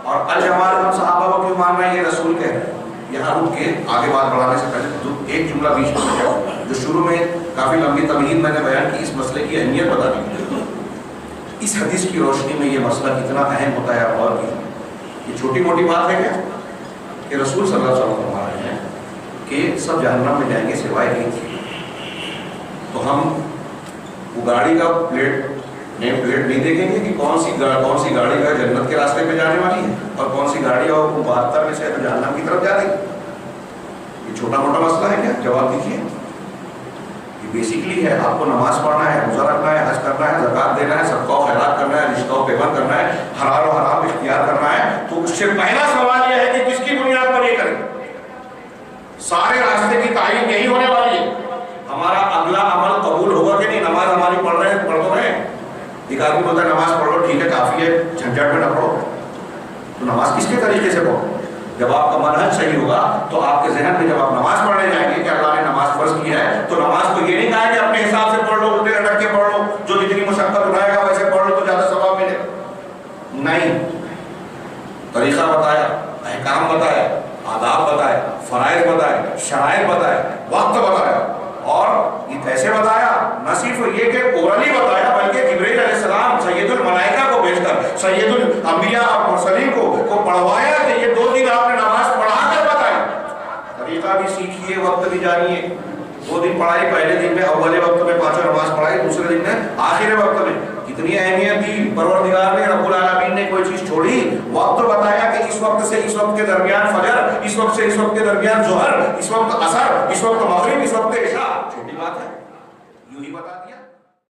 Speaker 2: اور الجماعت ہم صحابہ کو کیوں مان رہے ہیں؟ یہ رسول کہہ رہے ہیں۔ یہاں رک کے آگے بات بڑھانے سے پہلے ایک جملہ بیچ میں کیا جو شروع میں کافی لمبی تمہید میں نے بیان کی، اس مسئلے کی اہمیت بتا دی۔ اس حدیث کی روشنی میں یہ مسئلہ کتنا اہم ہوتا ہے اور یہ چھوٹی موٹی بات ہے کیا کہ رسول صلی اللہ علیہ وسلم فرما رہے ہیں کہ سب جہنم میں جائیں گے سوائے ایک کے۔ تو ہم وہ گاڑی کا نیم پلیٹ نہیں دیکھیں گے کہ کون سی گاڑی کا جنت کے راستے پہ جانے والی ہے اور کون سی گاڑی اور 72 میں سے جہنم کی طرف جا رہی ہے۔ یہ چھوٹا موٹا مسئلہ ہے کیا؟ جواب دیجیے۔ یہ بیسیکلی ہے، آپ کو نماز پڑھنا ہے، روزہ رکھنا ہے، حج کرنا ہے، زکات دینا ہے، صدقہ و خیرات کرنا ہے، رشتہ و پیوند کرنا ہے، حلال و حرام اختیار کرنا ہے، تو اس سے پہلا سوال یہ ہے کہ کس کی بنیاد پر یہ کریں؟ سارے راستے کی تعین یہی ہونے والی ہے، ہمارا اگلا عمل قبول ہوگا کہ نہیں؟ نماز ہماری پڑھ رہے ہیں، پڑھ تو رہے ہیں، ایک آدمی بولتا ہے نماز پڑھ لو، ٹھیک ہے کافی ہے، جھنجھٹ میں نہ پڑھو، تو نماز کس کے طریقے سے پڑھو؟ جب آپ کا منہج صحیح ہوگا تو آپ کے ذہن میں جب آپ نماز پڑھنے جائیں گے کہ اللہ نے نماز فرض کی ہے، تو نماز کو یہ نہیں کہا کہ اپنے حساب سے پڑھ لو، الٹے لٹک کے پڑھ لو، جو جتنی مشقت اٹھائے گا نہیں، طریقہ بتایا، احکام بتایا، آداب بتائے، فرائض بتائے، شرائط بتائے، وقت بتایا، اور یہ کیسے بتایا؟ نہ صرف یہ کہ اورلی بتایا بلکہ جبرائیل علیہ السلام سید الملائکہ کو بھیج کر سید الانبیاء اور مرسلین کو پڑھوایا کہ یہ 2 دن آپ نے نماز پڑھا کر بتائی، طریقہ بھی سیکھیے، وقت بھی جانیے۔ 2 دن پڑھائی، پہلے دن میں اول وقت میں 5 نماز پڑھائی، دوسرے دن میں آخر وقت میں، کتنی اہمیت دی پروردگار نے، رب العالمین نے کوئی چیز چھوڑی؟ وقت بتایا کہ اس وقت سے اس وقت کے درمیان فجر، اس وقت سے اس وقت کے درمیان ظہر، اس وقت عصر، اس وقت مغرب، اس وقت عشاء۔